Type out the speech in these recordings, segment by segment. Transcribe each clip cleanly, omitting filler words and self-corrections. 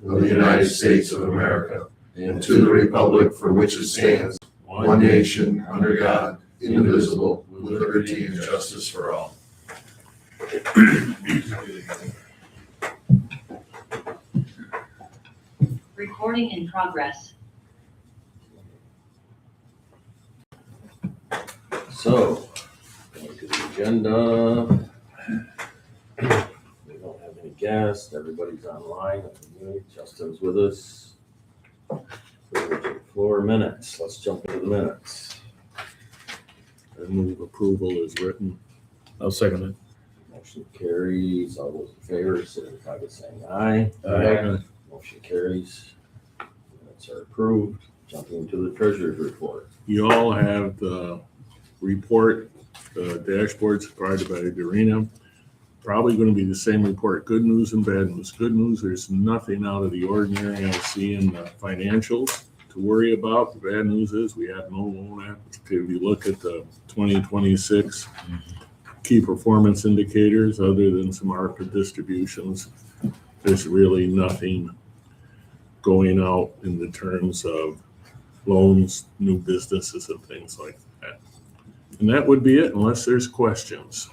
of the United States of America, and to the republic for which it stands, one nation, under God, indivisible, with liberty and justice for all. Recording in progress. So, going to the agenda. We don't have any guests. Everybody's online. Justin's with us. Floor minutes. Let's jump into the minutes. I move approval is written. I'll second it. Motion carries. All those in favor, signify by saying aye. Aye. Motion carries. Minutes are approved. Jumping into the treasurer's report. You all have the report, the dashboards provided by Dorina. Probably going to be the same report, good news and bad news. Good news, there's nothing out of the ordinary I see in the financials to worry about. The bad news is we have no loan activity. If you look at the 2026 key performance indicators, other than some ARPA distributions, there's really nothing going out in the terms of loans, new businesses, and things like that. And that would be it, unless there's questions.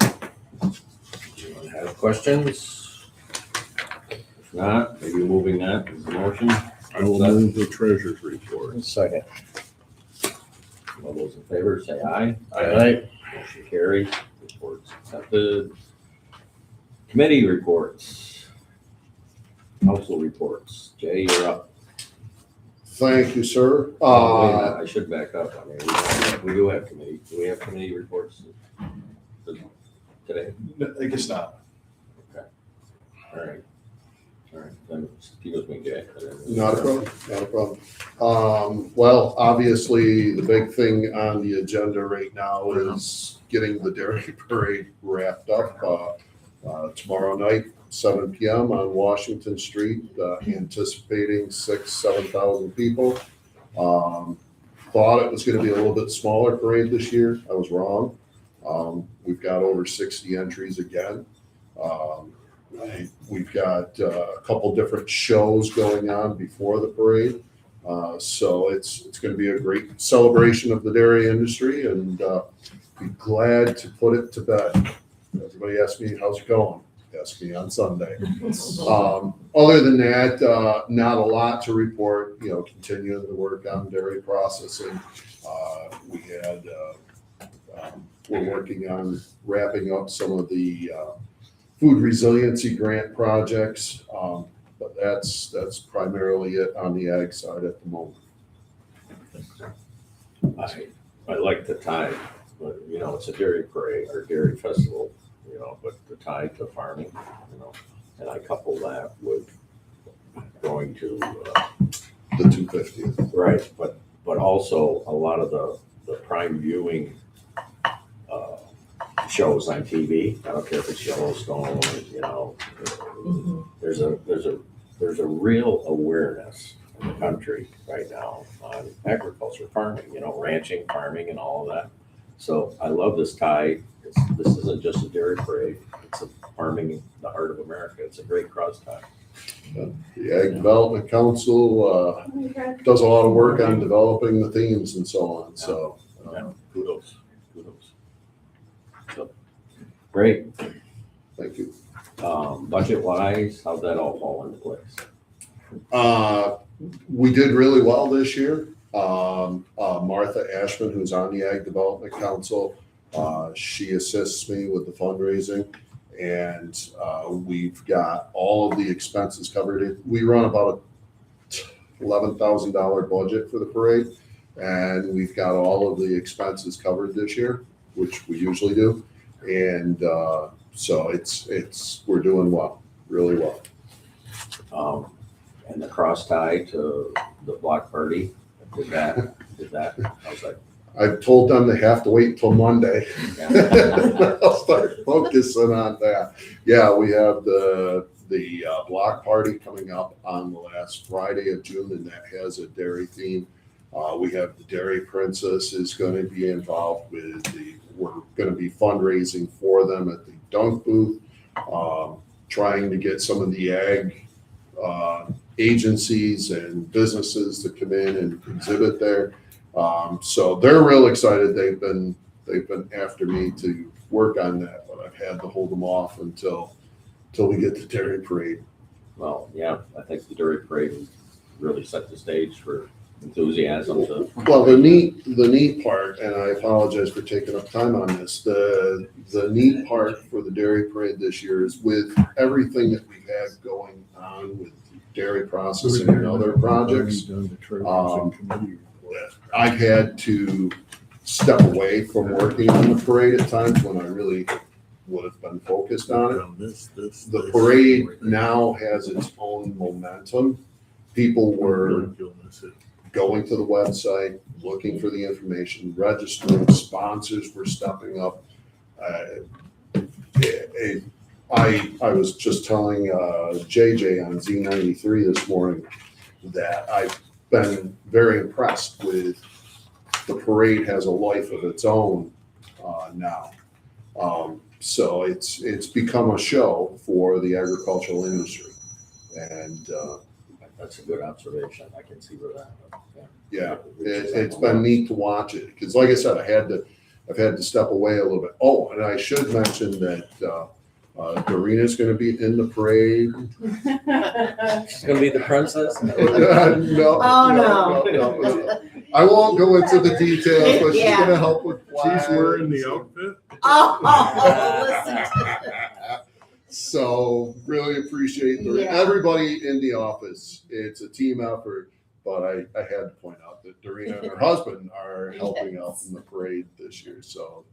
Anyone have questions? If not, maybe moving that as a motion. I will move the treasurer's report. Second. All those in favor say aye. Aye. Motion carries. Reports accepted. Committee reports. Council reports. Jay, you're up. Thank you, sir. Wait a minute, I should back up. I mean, we do have committee. Do we have committee reports today? I guess not. All right. Then keep with me, Jay. Not a problem, not a problem. Well, obviously, the big thing on the agenda right now is getting the dairy parade wrapped up tomorrow night, 7 p.m. on Washington Street, anticipating 7,000 people. Thought it was going to be a little bit smaller parade this year. I was wrong. We've got over 60 entries again. We've got a couple different shows going on before the parade. So it's going to be a great celebration of the dairy industry, and be glad to put it to bed. Everybody asks me, how's it going? Ask me on Sunday. Other than that, not a lot to report, continuing to work on dairy processing. We're working on wrapping up some of the food resiliency grant projects, but that's primarily it on the ag side at the moment. I like the tie, but it's a dairy parade or dairy festival, but the tie to farming, and I couple that with going to The 250th. right, but also a lot of the prime viewing shows on TV. I don't care if it's Yellowstone, there's a real awareness in the country right now on agriculture, farming, ranching, farming, and all of that. So I love this tie. This isn't just a dairy parade. It's a farming in the heart of America. It's a great cross tie. The Ag Development Council does a lot of work on developing the themes and so on. So Kudos. So, great. thank you. Budget wise, how'd that all fall into place? We did really well this year. Martha Ashman, who's on the Ag Development Council, she assists me with the fundraising, and we've got all of the expenses covered. We run about a $11,000 budget for the parade, and we've got all of the expenses covered this year, which we usually do. And so we're doing well, really well. And the cross tie to the block party, did that, I was like, I've told them they have to wait until Monday. yeah. I'll start focusing on that. Yeah, we have the block party coming up on the last Friday of June, and that has a dairy theme. We have the Dairy Princess is going to be involved with we're going to be fundraising for them at the Dunk booth, trying to get some of the ag agencies and businesses to come in and exhibit there. So they're real excited. They've been after me to work on that, but I've had to hold them off until we get to Dairy Parade. Well, yeah, I think the Dairy Parade really set the stage for enthusiasm to. Well, the neat part, and I apologize for taking up time on this, the neat part for the Dairy Parade this year is with everything that we've had going on with dairy processing and other projects, I've had to step away from working on the parade at times when I really would have been focused on it. The parade now has its own momentum. People were going to the website, looking for the information, registering, sponsors were stepping up. I was just telling JJ on Z93 this morning that I've been very impressed with the parade has a life of its own now. So it's become a show for the agricultural industry. And That's a good observation. I can see where that. yeah, it's been neat to watch it because, like I said, I've had to step away a little bit. Oh, and I should mention that Doreena's going to be in the parade. She's gonna be the princess. No. I won't go into the details, but she's going to help with flags. She's wearing the outfit. So really appreciate everybody in the office. It's a team effort, but I had to point out that Doreen and her husband are helping out in the parade this year. So,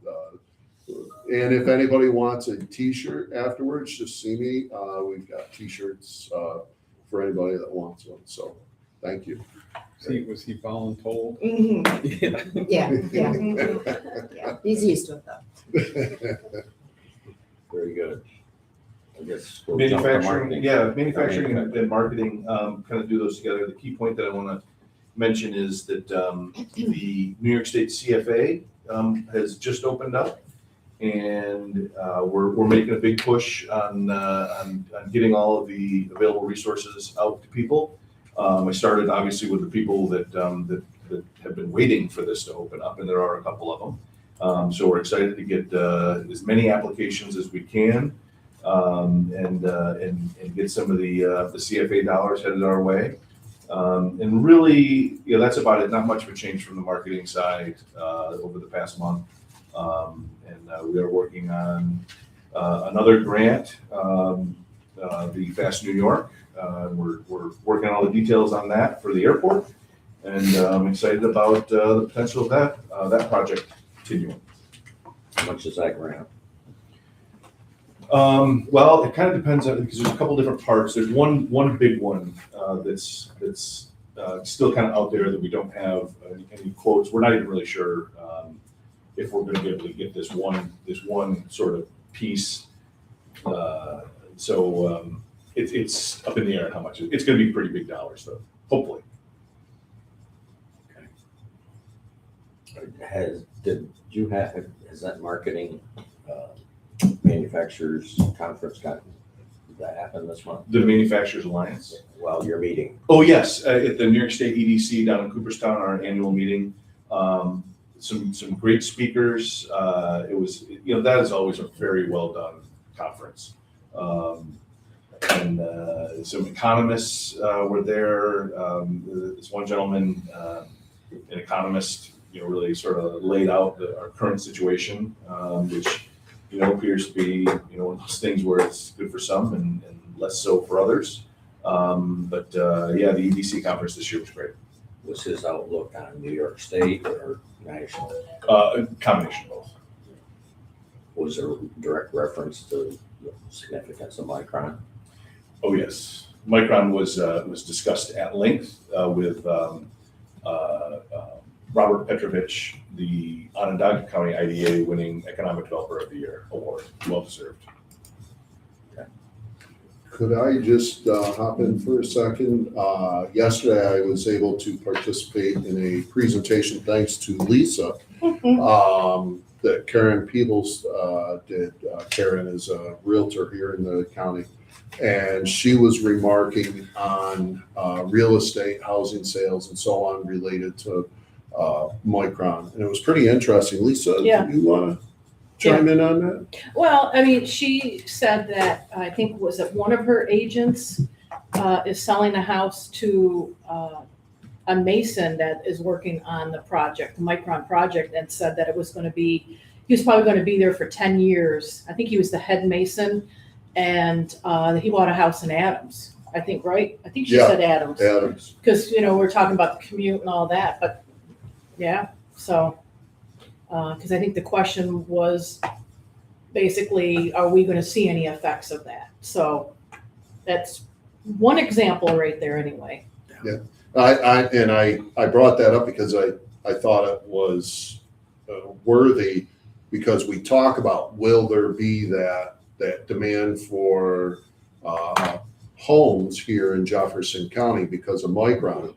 and if anybody wants a T-shirt afterwards, just see me. We've got T-shirts for anybody that wants one. So, thank you. Was he voluntold? Mhm. Yeah. He's used to it though. Very good. I guess we'll jump to marketing. Manufacturing and marketing kind of do those together. The key point that I want to mention is that the New York State CFA has just opened up, and we're making a big push on getting all of the available resources out to people. I started obviously with the people that have been waiting for this to open up, and there are a couple of them. So we're excited to get as many applications as we can. And get some of the CFA dollars headed our way. And really, that's about it. Not much of a change from the marketing side over the past month. And we are working on another grant, the Fast New York. We're working on all the details on that for the airport, and I'm excited about the potential of that project continuing. How much is that grant? Well, it kind of depends on, because there's a couple different parts. There's one big one that's still kind of out there that we don't have any quotes. We're not even really sure if we're going to be able to get this one sort of piece. So it's up in the air how much. It's going to be pretty big dollars though, hopefully. Has that marketing manufacturers conference did that happen this month? The Manufacturers Alliance. Well, your meeting. Oh yes, at the New York State EDC down in Cooperstown, our annual meeting. Some great speakers. It was, that is always a very well done conference. And some economists were there. This one gentleman, an economist, really sort of laid out our current situation, which appears to be one of those things where it's good for some and less so for others. But the EDC conference this year was great. Was his outlook on New York State or national? A combination of both. Was there a direct reference to the significance of Micron? Oh yes, Micron was discussed at length with Robert Petrovich, the Onondaga County IDA winning Economic Developer of the Year award. Well deserved. Could I just hop in for a second? Yesterday, I was able to participate in a presentation thanks to Lisa that Karen Peebles did. Karen is a realtor here in the county. And she was remarking on real estate, housing sales, and so on related to Micron. And it was pretty interesting. Lisa, Yeah. do you want to chime in on that? Well, I mean, she said that, I think, was it one of her agents is selling a house to a mason that is working on the project, the Micron project, and said that it was going to be, he was probably going to be there for 10 years. I think he was the head mason, and he bought a house in Adams, I think, right? I think she Yeah. said Adams. Adams. Because, we're talking about the commute and all that, but, yeah, so, because I think the question was basically, are we going to see any effects of that? So that's one example right there anyway. I brought that up because I thought it was worthy, because we talk about, will there be that demand for homes here in Jefferson County because of Micron?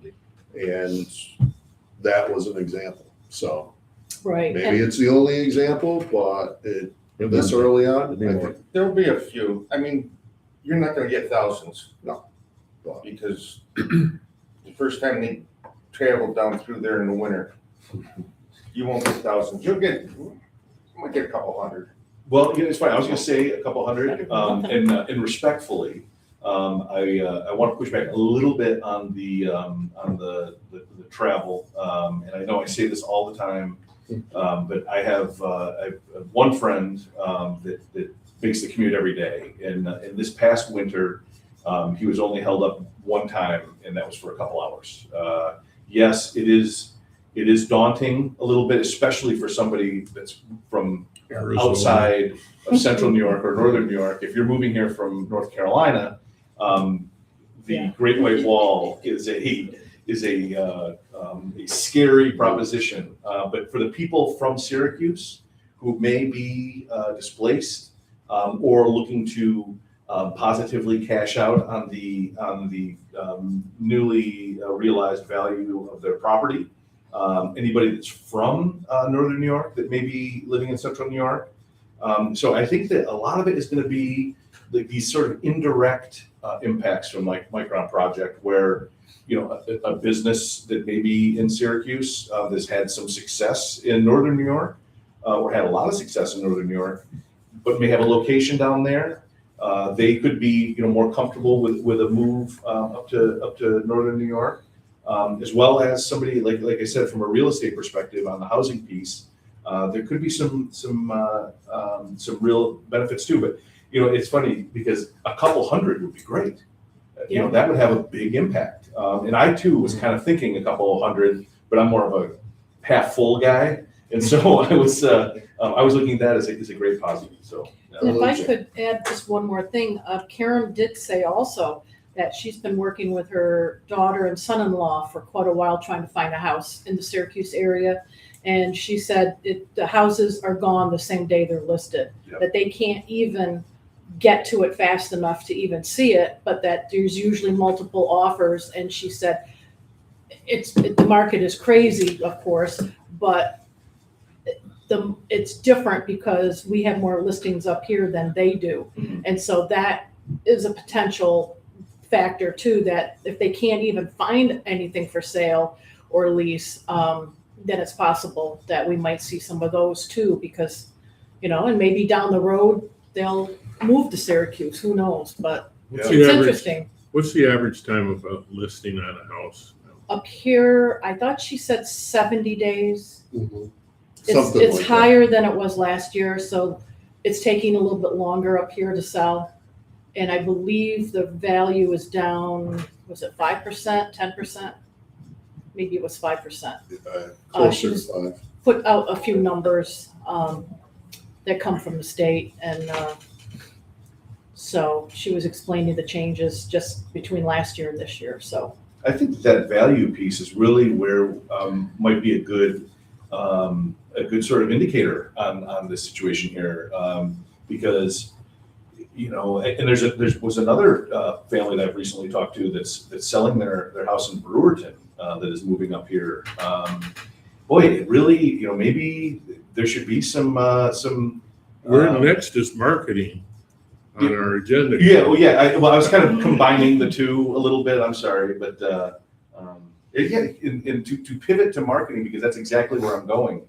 And that was an example. So Right. maybe it's the only example, but this early on, I think, There'll be a few. I mean, you're not gonna get thousands. No. Because the first time they travel down through there in the winter, you won't get thousands. You might get a couple hundred. Well, it's fine. I was gonna say a couple hundred, and respectfully, I want to push back a little bit on the travel. And I know I say this all the time, but I have one friend that makes the commute every day. And in this past winter, he was only held up one time, and that was for a couple hours. Yes, it is daunting a little bit, especially for somebody that's from Arizona. outside of central New York or northern New York. If you're moving here from North Carolina, the Great White Wall is a scary proposition. But for the people from Syracuse who may be displaced or looking to positively cash out on the newly realized value of their property. Anybody that's from northern New York that may be living in central New York. So I think that a lot of it is going to be these sort of indirect impacts from like Micron project, where a business that may be in Syracuse that's had some success in northern New York, or had a lot of success in northern New York, but may have a location down there. They could be more comfortable with a move up to northern New York. As well as somebody like I said, from a real estate perspective on the housing piece, there could be some real benefits too. But it's funny because a couple hundred would be great. That would have a big impact. And I too was kind of thinking a couple hundred, but I'm more of a half full guy, and so I was looking at that as a great positive. So. And if I could add just one more thing, Karen did say also that she's been working with her daughter and son-in-law for quite a while trying to find a house in the Syracuse area. And she said the houses are gone the same day they're listed, that they can't even get to it fast enough to even see it, but that there's usually multiple offers. And she said the market is crazy, of course, but it's different because we have more listings up here than they do. Mhm. And so that is a potential factor too, that if they can't even find anything for sale or lease, then it's possible that we might see some of those too, because, and maybe down the road, they'll move to Syracuse, who knows, but What's it's the average? interesting. What's the average time of a listing on a house? Up here, I thought she said 70 days. mhm. It's Something like that. higher than it was last year, so it's taking a little bit longer up here to sell. And I believe the value is down, was it 5%, 10%? Maybe it was 5%. Closer she to was- 5. Put out a few numbers that come from the state, and so she was explaining the changes just between last year and this year, so. I think that value piece is really where might be a good sort of indicator on this situation here, because and there was another family that I've recently talked to that's selling their house in Brewerton that is moving up here. Boy, it really maybe there should be some. Where next is marketing? on our agenda. Yeah, well, yeah, I was kind of combining the two a little bit, I'm sorry, but, yeah, and to pivot to marketing, because that's exactly where I'm going.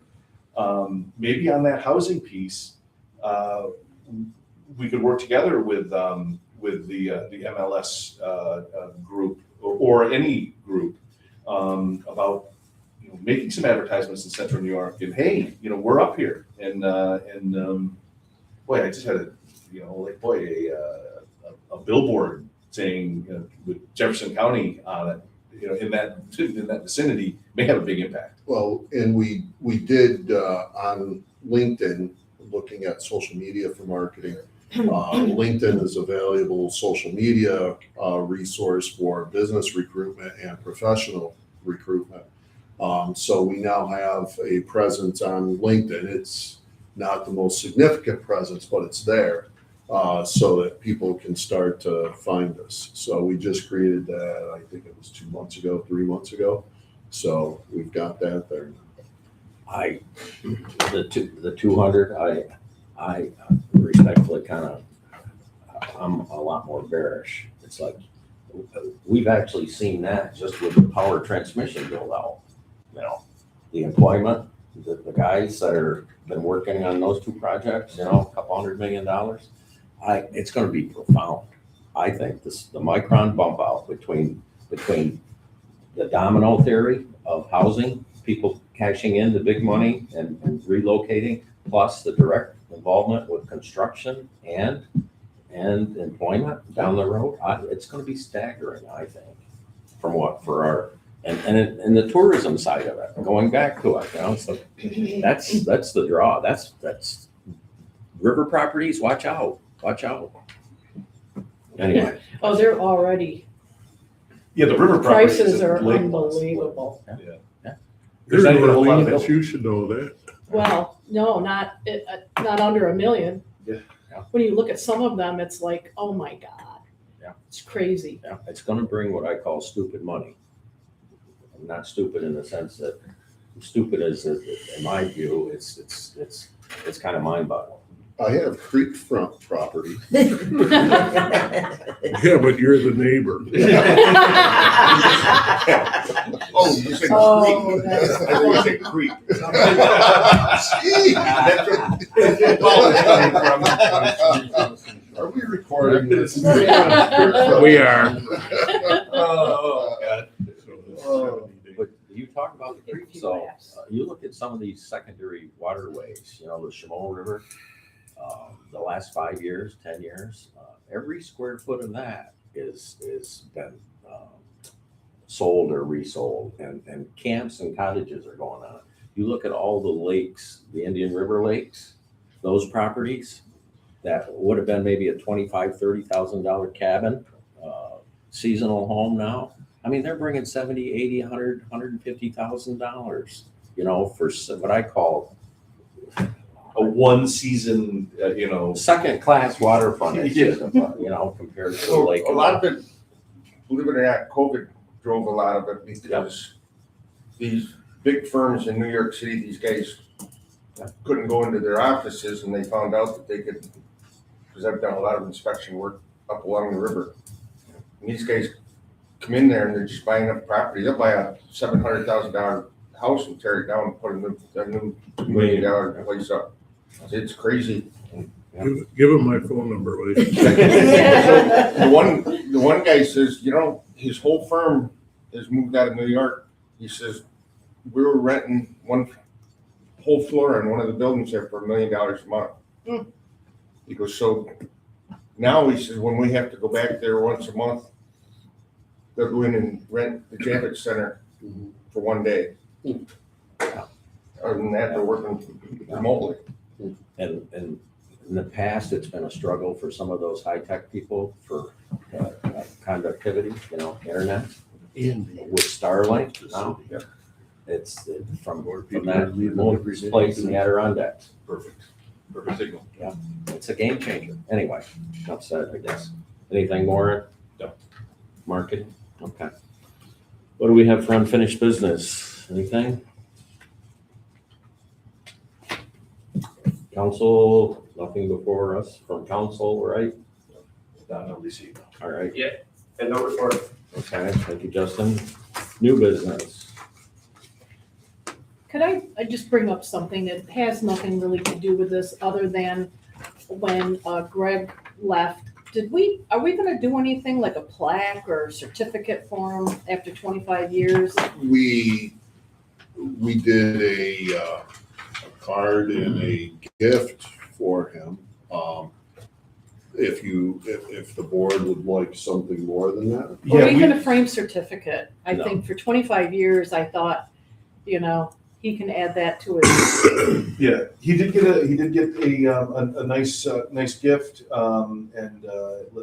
Maybe on that housing piece, we could work together with the MLS, group, or any group, about, making some advertisements in central New York, and hey, we're up here, and boy, I just had a billboard saying, with Jefferson County on it, in that vicinity, may have a big impact. Well, and we did on LinkedIn, looking at social media for marketing. LinkedIn is a valuable social media resource for business recruitment and professional recruitment. So we now have a presence on LinkedIn. It's not the most significant presence, but it's there, so that people can start to find us. So we just created that, I think it was 2 months ago, 3 months ago. So we've got that there. The 200, I respectfully I'm a lot more bearish. It's like, we've actually seen that just with the power transmission build out. The employment, the guys that are been working on those two projects, a couple $100 million. It's going to be profound. I think the micron bump out between the domino theory of housing, people cashing in the big money and relocating, plus the direct involvement with construction and employment down the road. It's going to be staggering, I think, for our and the tourism side of it. Going back to it, so that's the draw. That's river properties. Watch out. Anyway. Oh, they're already, Yeah, the river properties. prices are lake- unbelievable. There's not even a whole lot Orleans, available. you should know that. Well, no, not under $1 million. Yeah. When you look at some of them, it's like, oh my God. Yeah. It's crazy. Yeah, it's going to bring what I call stupid money. I'm not stupid in the sense that stupid is, in my view, it's kind of mind-boggling. I have creekfront property. Yeah, but you're the neighbor. Oh, you said Oh, creek. that's I think you said creek. Gee, That's are we recording this? We are. Oh, God. But you talk about the creek, so you look at some of these secondary waterways, the Chaumont River, the last 5 years, 10 years, every square foot of that is been sold or resold, and camps and cottages are going on. You look at all the lakes, the Indian River lakes, those properties that would have been maybe a $25,000, $30,000 cabin, seasonal home now. I mean, they're bringing $70,000, $80,000, $100,000, $150,000, for what I call A one season, second class waterfront, Yeah. compared to the So lake. a lot of it, believe it or not, COVID drove a lot of it because these big firms in New York City, these guys couldn't go into their offices, and they found out that they could, because I've done a lot of inspection work up along the river. And these guys come in there and they're just buying up property. They'll buy a $700,000 house and tear it down and put a new $2 million place up. It's crazy. Give him my phone number, will you? The one guy says, his whole firm has moved out of New York. He says, we were renting one whole floor in one of the buildings there for $1 million a month. Mm. He goes, so now he says, when we have to go back there once a month, they'll go in and rent the Javits Center for one day. Other than that, they're working remotely. And in the past, it's been a struggle for some of those high-tech people for conductivity, internet. With Starlink now, it's from that remote place in the Adirondacks. perfect signal. It's a game changer. Anyway, enough said, I guess. Anything more? No. Marketing? Okay. What do we have for unfinished business? Anything? Council, nothing before us from council, right? LDC. All right, And no report. okay, thank you, Justin. New business. Could I just bring up something that has nothing really to do with this, other than when Greg left? Are we gonna do anything like a plaque or certificate for him after 25 years? We did a card and a gift for him. If the board would like something more than that. Or Yeah, even a frame certificate? I No. think for 25 years, I thought, he can add that to his, Yeah, he did get a nice gift,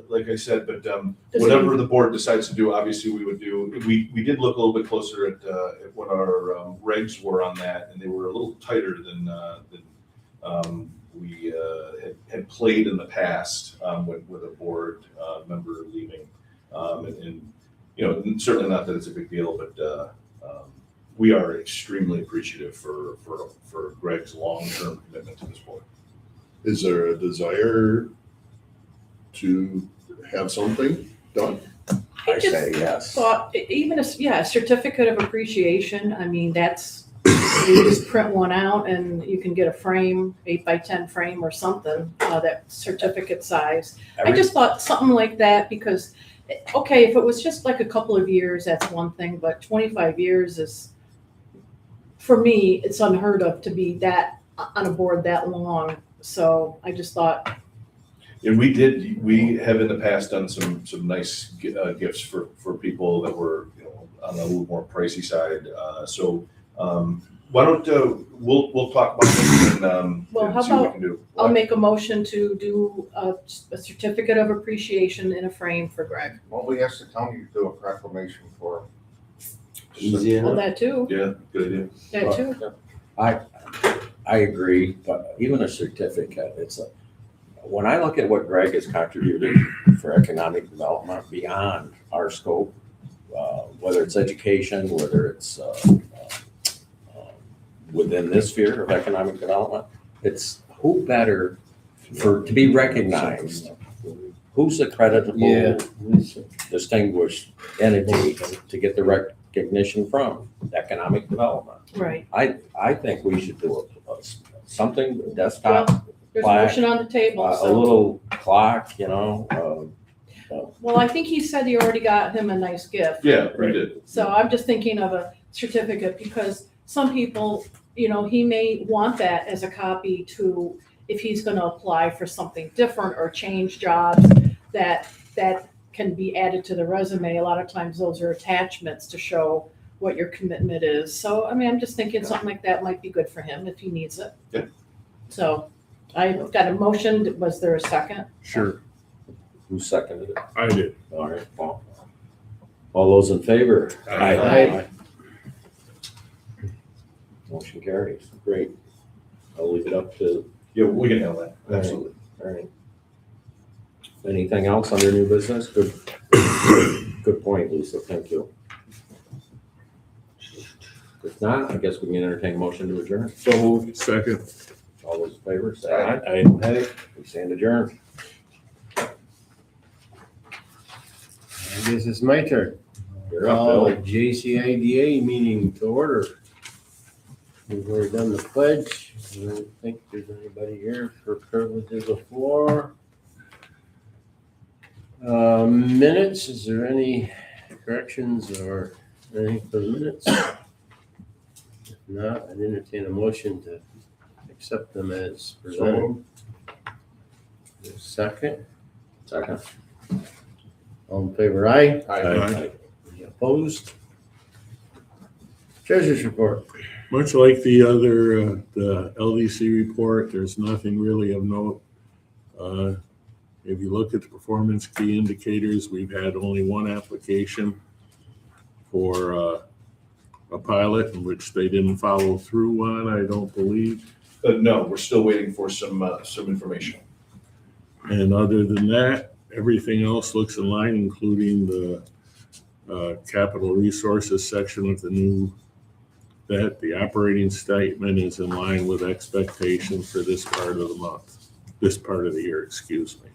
like I said, but whatever the board decides to do, obviously we would do. We did look a little bit closer at what our regs were on that, and they were a little tighter than we had played in the past with a board member leaving, and certainly not that it's a big deal, but. We are extremely appreciative for Greg's long-term commitment to this board. Is there a desire to have something done? I just say yes. thought, even a certificate of appreciation, I mean, you just print one out and you can get a frame, 8x10 frame or something, that certificate size. I just thought something like that, because, okay, if it was just like a couple of years, that's one thing, but 25 years is, for me, it's unheard of to be that on a board that long. So I just thought, And we have in the past done some nice gifts for people that were, on a little more pricey side. So why don't, we'll talk about this and Well, and how see what we about can do. I'll make a motion to do a certificate of appreciation in a frame for Greg. Well, we asked the county to do a proclamation for him. Easy Well, enough. that too, Yeah, good idea. that too. I agree, but even a certificate, when I look at what Greg has contributed for economic development beyond our scope, whether it's education, whether it's within this sphere of economic development, it's who better to be recognized? Who's a creditable, distinguished entity to get the recognition from? Economic development. Right. I think we should do something, desktop, There's a plaque, motion on the table, a so. little clock, Well, I think he said he already got him a nice gift. Yeah, we did. So I'm just thinking of a certificate, because some people, he may want that as a copy to, if he's gonna apply for something different or change jobs, that can be added to the resume. A lot of times those are attachments to show what your commitment is. So, I mean, I'm just thinking something like that might be good for him if he needs it. Yeah. So I've got a motion. Was there a second? Sure, who seconded it? I did. All right, well, all those in favor? Aye. Motion carries, great. I'll leave it up to, Yeah, we can handle that, absolutely. all right. Anything else under new business? Good point, Lisa, thank you. If not, I guess we can entertain a motion to adjourn. So moved. Second. All those in favor, say aye. Aye. We stand adjourned. I guess it's my turn. You're up, Call Bill. JCIDA meeting to order. We've already done the pledge. I don't think there's anybody here for privileges of floor. Minutes, is there any corrections or anything for the minutes? If not, I'd entertain a motion to accept them as presented. Second, Second. all in favor, aye? Aye. Any opposed? Treasurer's report. Much like the other, the LDC report, there's nothing really of note. If you look at the performance key indicators, we've had only one application for a pilot in which they didn't follow through on, I don't believe. No, we're still waiting for some information. And other than that, everything else looks in line, including the capital resources section of the new, that the operating statement is in line with expectations for this part of the month, this part of the year, excuse me.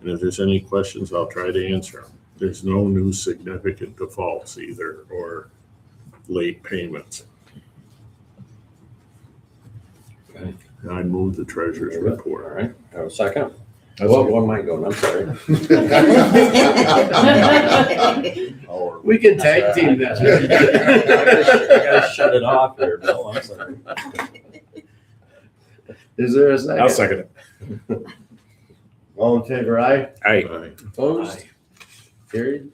And if there's any questions, I'll try to answer them. There's no new significant defaults either or late payments. Okay. And I move the treasurer's All report. right, have a second? Well, one mic going, I'm sorry. We can tag team that. You gotta shut it off there, Bill, I'm sorry. Is there a second? I'll second it. All in favor, aye? Aye. Opposed? Carried.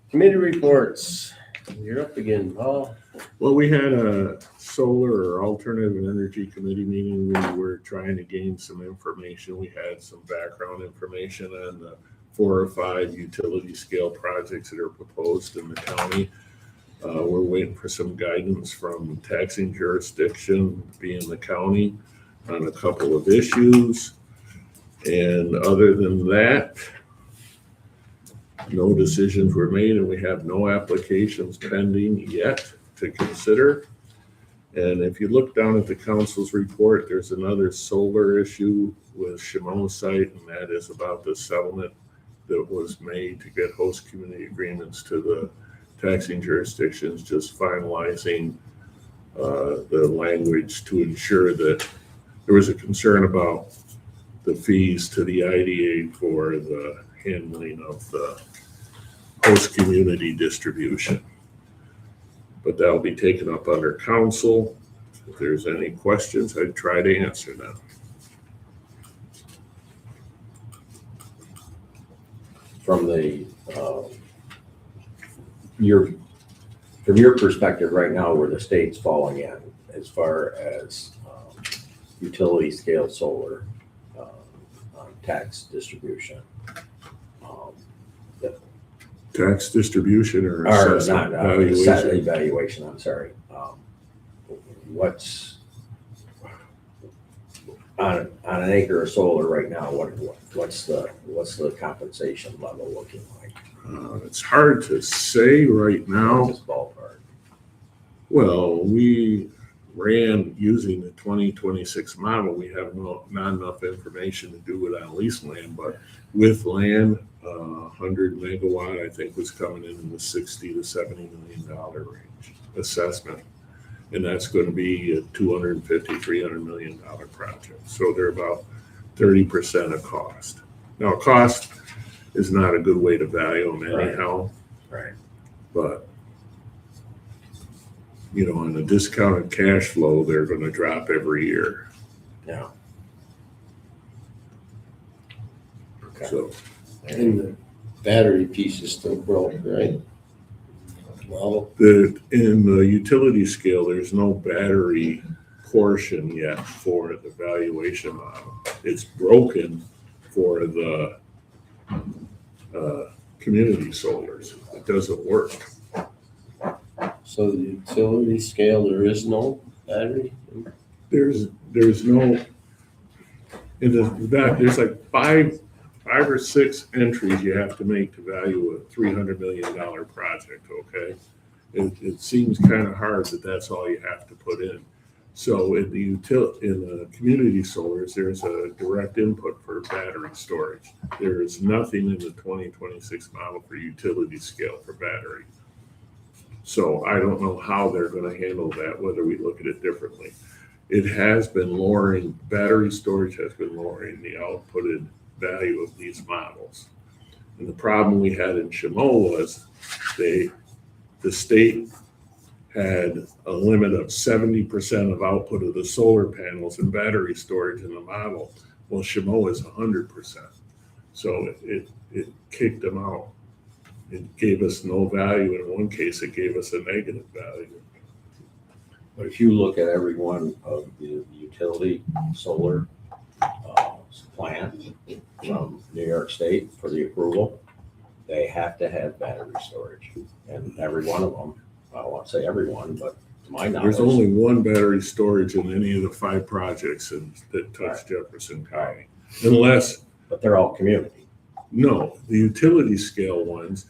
Committee reports. You're up again, Paul. Well, we had a solar or alternative energy committee meeting. We were trying to gain some information. We had some background information on the 4 or 5 utility scale projects that are proposed in the county. We're waiting for some guidance from taxing jurisdiction, being the county, on a couple of issues. And other than that, no decisions were made, and we have no applications pending yet to consider. And if you look down at the council's report, there's another solar issue with Shimo site, and that is about the settlement that was made to get host community agreements to the taxing jurisdictions, just finalizing the language to ensure that there was a concern about the fees to the IDA for the handling of the host community distribution. But that'll be taken up under council. If there's any questions, I'd try to answer them. From the, from your perspective right now, where the state's falling in as far as utility scale solar tax distribution. Tax distribution or Or assessment not, valuation? evaluation, I'm sorry. What's on an acre of solar right now, what's the compensation level looking like? It's hard to say right now. Just ballpark. Well, we ran using the 2026 model. We have not enough information to do it on leased land, but with land, 100 megawatt, I think, was coming in the $60 to $70 million range assessment. And that's going to be a $250, $300 million project. So they're about 30% of cost. Now, cost is not a good way to value them anyhow. Right. But, you know, on the discounted cash flow, they're going to drop every year. Yeah. Okay. So And the battery piece is still broke, right? Well, in the utility scale, there's no battery portion yet for the valuation model. It's broken for the community solars. It doesn't work. so the utility scale, there is no battery? There's no, in the back, there's like five or six entries you have to make to value a $300 million project, okay? It seems kind of hard that that's all you have to put in. So in the community solars, there's a direct input for battery storage. There is nothing in the 2026 model for utility scale for battery. So I don't know how they're going to handle that, whether we look at it differently. It has been lowering, battery storage has been lowering the outputted value of these models. And the problem we had in Shimo was the state had a limit of 70% of output of the solar panels and battery storage in the model. Well, Shimo is 100%. So it kicked them out. It gave us no value. In one case, it gave us a negative value. But if you look at every one of the utility solar plant from New York State for the approval, they have to have battery storage. And every one of them, I won't say every one, but to my knowledge. There's only one battery storage in any of the 5 projects that touch Jefferson County. Unless, But they're all community. no, the utility scale ones,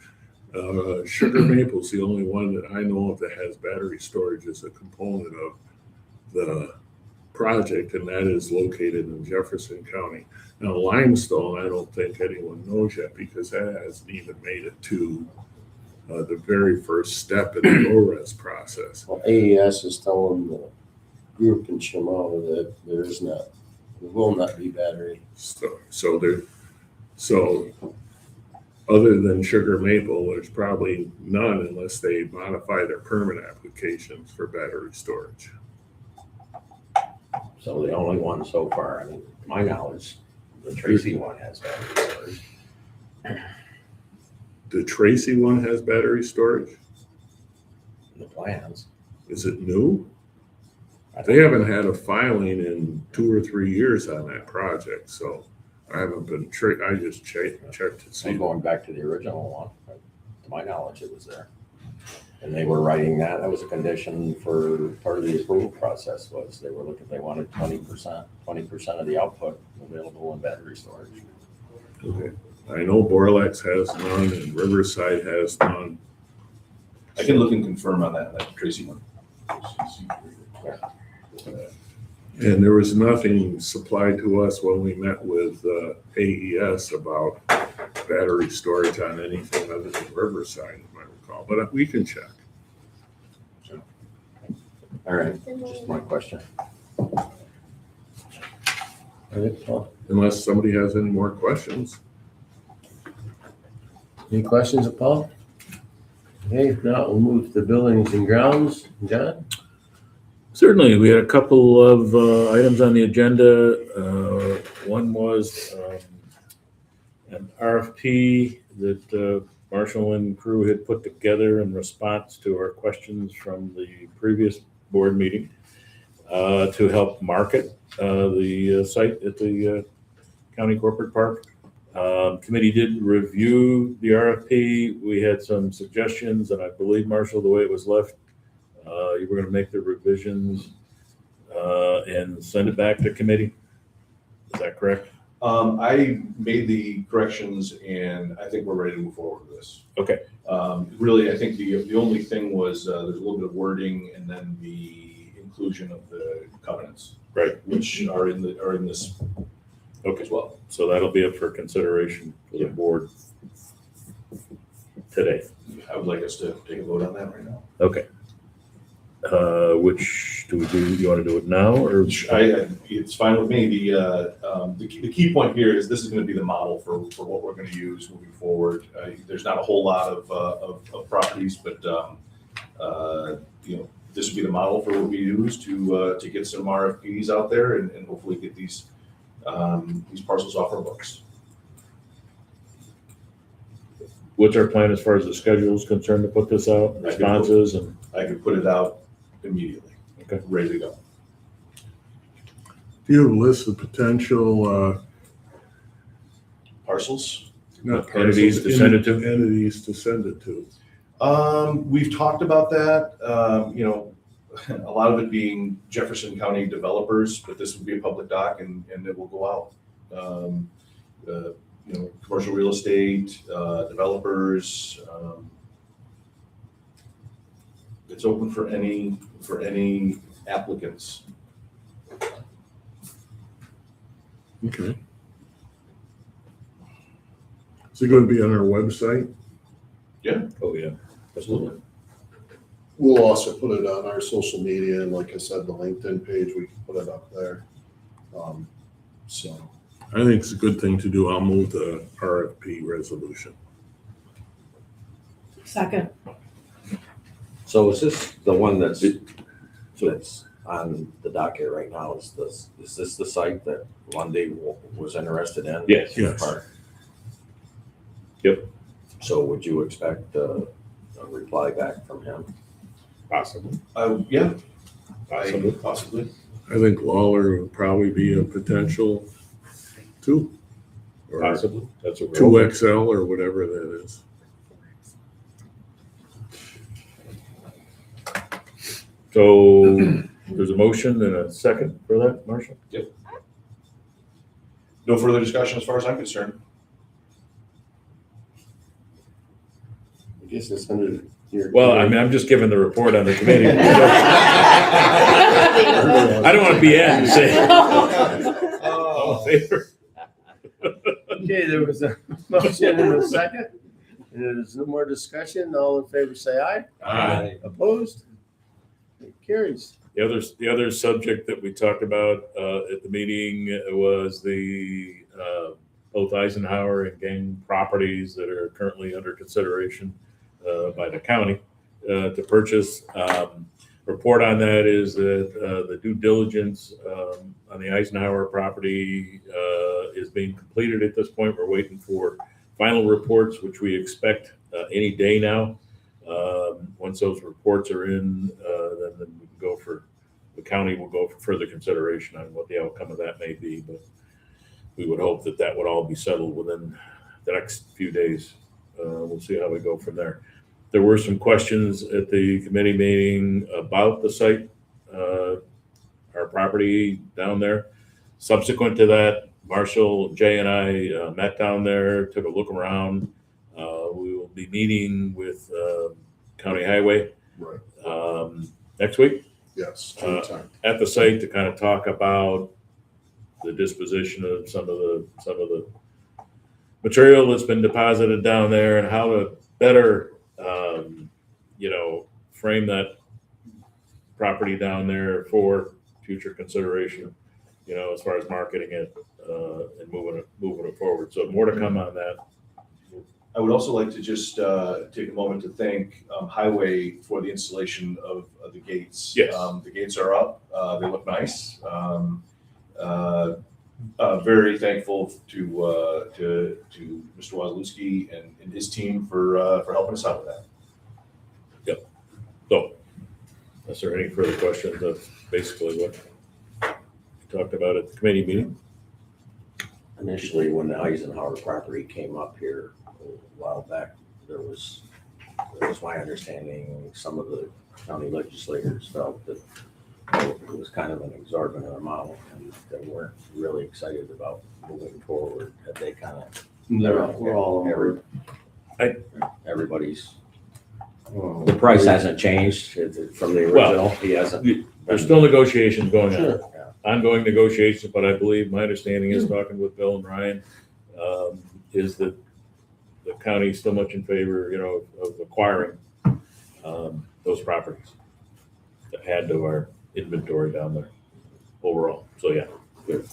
Sugar Maple's the only one that I know of that has battery storage as a component of the project, and that is located in Jefferson County. Now, limestone, I don't think anyone knows yet because that hasn't even made it to the very first step in the ORES process. Well, AES is telling the group in Shimo that there will not be battery. So other than sugar maple, there's probably none unless they modify their permit applications for battery storage. So the only one so far, I mean, to my knowledge, the Tracy one has battery storage. The Tracy one has battery storage? The plans. Is it new? They haven't had a filing in 2 or 3 years on that project, so I haven't been, I just checked to see. I'm going back to the original one, but to my knowledge, it was there. And they were writing that was a condition for part of the approval process was they wanted 20% of the output available in battery storage. Okay. I know Borlex has none and Riverside has none. I can look and confirm on that Tracy one. And there was nothing supplied to us when we met with AES about battery storage on anything other than Riverside, if I recall, but we can check. All right, just my question. All right, Paul. Unless somebody has any more questions. Any questions of Paul? Okay, if not, we'll move to buildings and grounds. John? Certainly, we had a couple of items on the agenda. One was an RFP that Marshall and crew had put together in response to our questions from the previous board meeting to help market the site at the county corporate park. Committee did review the RFP. We had some suggestions, and I believe, Marshall, the way it was left, you were going to make the revisions and send it back to committee. Is that correct? I made the corrections and I think we're ready to move forward with this. Okay. Really, I think the only thing was there's a little bit of wording and then the inclusion of the covenants. Right. Which are in this Okay. as well. So that'll be up for consideration for the board today. I would like us to take a vote on that right now. Okay. Which do we do? You want to do it now or? It's fine with me. The key point here is this is going to be the model for what we're going to use moving forward. There's not a whole lot of properties, but this would be the model for what we use to get some RFPs out there and hopefully get these parcels off our books. What's our plan as far as the schedule is concerned to put this out, responses and? I could put it out immediately. Okay. Ready to go. Do you have a list of potential Parcels? not Entities to send it to? Entities to send it to. We've talked about that, a lot of it being Jefferson County developers, but this would be a public doc and it will go out. Commercial real estate, developers, it's open for any applicants. Okay. Is it going to be on our website? Oh, yeah, absolutely. We'll also put it on our social media, and like I said, the LinkedIn page, we can put it up there. So I think it's a good thing to do. I'll move the RFP resolution. Second. So is this the one that's on the docket right now? Is this the site that Lundy was interested in? Yes. Yes. Yep. So would you expect a reply back from him? Possibly. Yeah, Possibly. possibly. I think Lawler would probably be a potential too. Or Possibly. That's a 2XL or whatever that is. So there's a motion and a second for that, Marshall? No further discussion as far as I'm concerned. I guess it's under your. Well, I mean, I'm just giving the report on the committee. I don't want to be at and say. All in favor? Okay, there was a motion and a second. And there's no more discussion. All in favor, say aye. Aye. Opposed? It carries. The other subject that we talked about at the meeting was the both Eisenhower and Gang properties that are currently under consideration by the county to purchase. Report on that is that the due diligence on the Eisenhower property is being completed at this point. We're waiting for final reports, which we expect any day now. Once those reports are in, then we can go for, the county will go for further consideration on what the outcome of that may be. But we would hope that that would all be settled within the next few days. We'll see how we go from there. There were some questions at the committee meeting about the site, our property down there. Subsequent to that, Marshall, Jay, and I met down there, took a look around. We will be meeting with County Highway Right, next week yes, anytime. at the site to kind of talk about the disposition of some of the material that's been deposited down there and how to better, frame that property down there for future consideration, as far as marketing it and moving it forward. So more to come on that. I would also like to just take a moment to thank Highway for the installation of the gates. Yes. The gates are up. They look nice. Very thankful to Mr. Wazlewski and his team for helping us out with that. So, unless there are any further questions, that's basically what we talked about at the committee meeting. Initially, when the Eisenhower property came up here a while back, there was my understanding, some of the county legislators felt that it was kind of an exorbitant amount and they weren't really excited about moving forward. That they kind of, We're all over. everybody's, the price hasn't changed from the original. He hasn't. There's still negotiations going on. Sure. Ongoing negotiations, but I believe my understanding is talking with Bill and Ryan, is that the county is still much in favor, of acquiring those properties to add to our inventory down there overall. So yeah, good.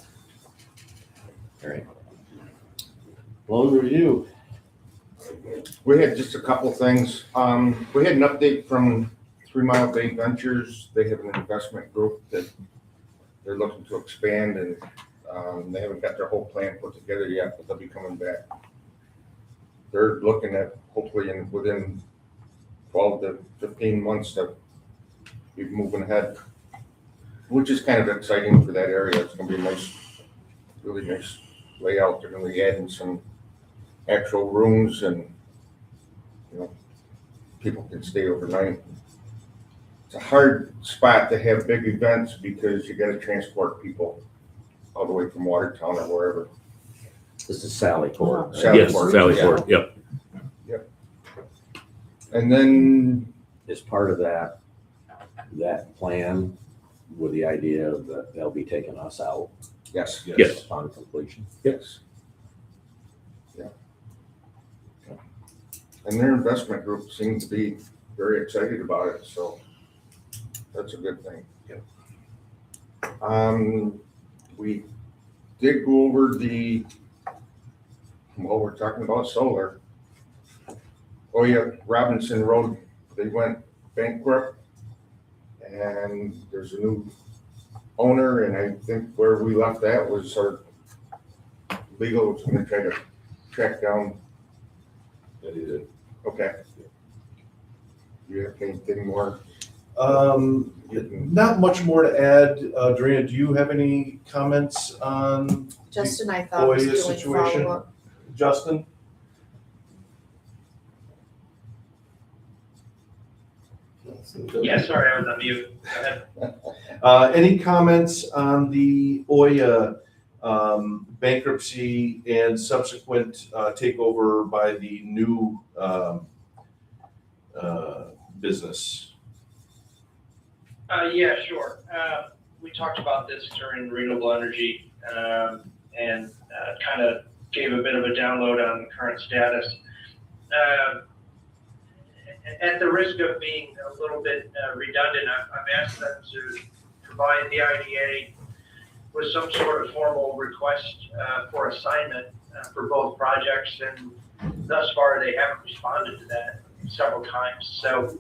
All right. Loan review. We had just a couple things. We had an update from 3 Mile Bay Ventures. They have an investment group that they're looking to expand and they haven't got their whole plan put together yet, but they'll be coming back. They're looking at hopefully within 12 to 15 months to be moving ahead, which is kind of exciting for that area. It's gonna be a nice, really nice layout. They're gonna be adding some actual rooms and, people can stay overnight. It's a hard spot to have big events because you gotta transport people all the way from Watertown or wherever. This is Sally Court. right? Sally Yes, Port, Sally yeah. Port, yep. And then, Is part of that plan with the idea that they'll be taking us out yes, Yes. upon completion? yes. Yeah. And their investment group seems to be very excited about it, so that's a good thing. We did go over we're talking about solar. Oh yeah, Robinson Road, they went bankrupt and there's a new owner, and I think where we left that was our legal was gonna try to track down. That is it. Okay. Do you have anything more? Not much more to add. Dorena, do you have any comments on Justin, I thought was Boy, doing situation. follow-up. Justin? Yeah, sorry, I was on mute. Go ahead. Any comments on the Oya bankruptcy and subsequent takeover by the new business? Yeah, sure. We talked about this during renewable energy, and kind of gave a bit of a download on the current status. At the risk of being a little bit redundant, I've asked them to provide the IDA with some sort of formal request for assignment for both projects, and thus far they haven't responded to that several times. So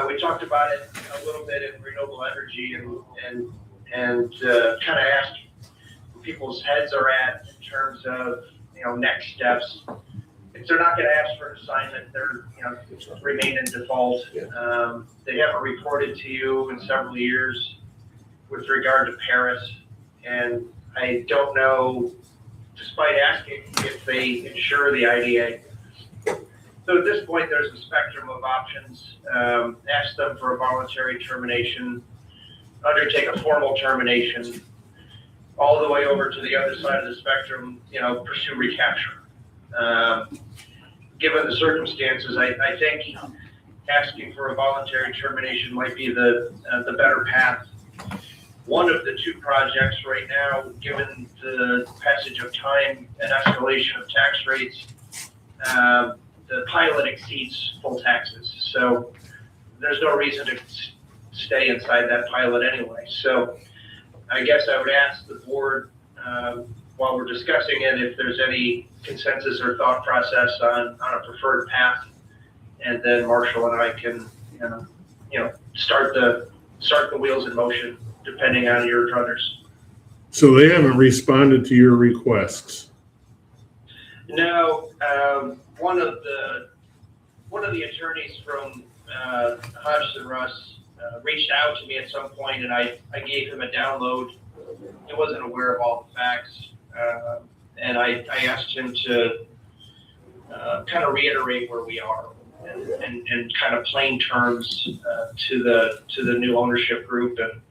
we talked about it a little bit in renewable energy, and kind of asked where people's heads are at in terms of next steps. If they're not going to ask for an assignment, they're remain in default. They haven't reported to you in several years with regard to Paris, and I don't know, despite asking, if they insure the IDA. So at this point, there's a spectrum of options. Ask them for a voluntary termination, undertake a formal termination, all the way over to the other side of the spectrum, pursue recapture. Given the circumstances, I think asking for a voluntary termination might be the better path. One of the two projects right now, given the passage of time and escalation of tax rates, the pilot exceeds full taxes. So there's no reason to stay inside that pilot anyway. So I guess I would ask the board, while we're discussing it, if there's any consensus or thought process on a preferred path, and then Marshall and I can, start the wheels in motion depending on your druthers. So they haven't responded to your requests? No, one of the attorneys from Hodgson Russ reached out to me at some point, and I gave him a download. He wasn't aware of all the facts, and I asked him to kind of reiterate where we are and kind of plain terms to the new ownership group, and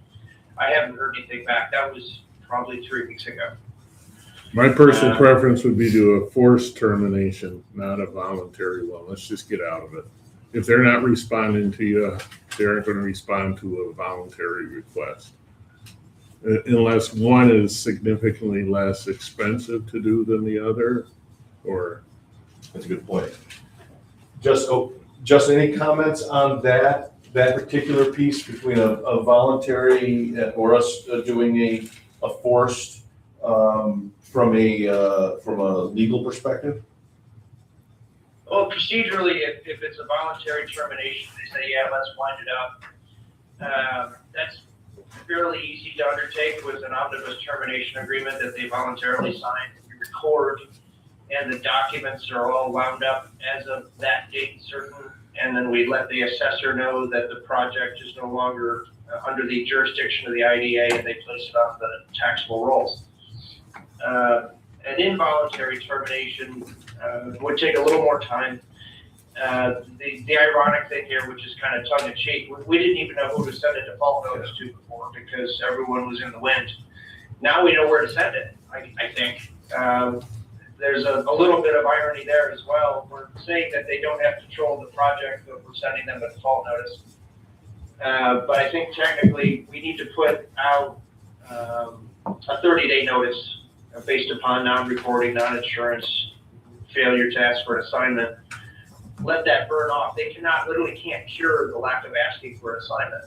I haven't heard anything back. That was probably 3 weeks ago. My personal preference would be to a forced termination, not a voluntary one. Let's just get out of it. If they're not responding to you, they aren't going to respond to a voluntary request. Unless one is significantly less expensive to do than the other, or. That's a good point. Just any comments on that particular piece between a voluntary or us doing a forced from a legal perspective? Well, procedurally, if it's a voluntary termination, they say, yeah, let's wind it up. That's fairly easy to undertake with an omnibus termination agreement that they voluntarily signed. You record, and the documents are all wound up as of that date certain, and then we let the assessor know that the project is no longer under the jurisdiction of the IDA, and they place it on the taxable rolls. An involuntary termination would take a little more time. The ironic thing here, which is kind of tongue in cheek, we didn't even know who to send a default notice to before because everyone was in the wind. Now we know where to send it, I think. There's a little bit of irony there as well. We're saying that they don't have control of the project, but we're sending them a default notice. But I think technically we need to put out a 30-day notice based upon non-reporting, non-insurance, failure to ask for an assignment. Let that burn off. They literally can't cure the lack of asking for an assignment.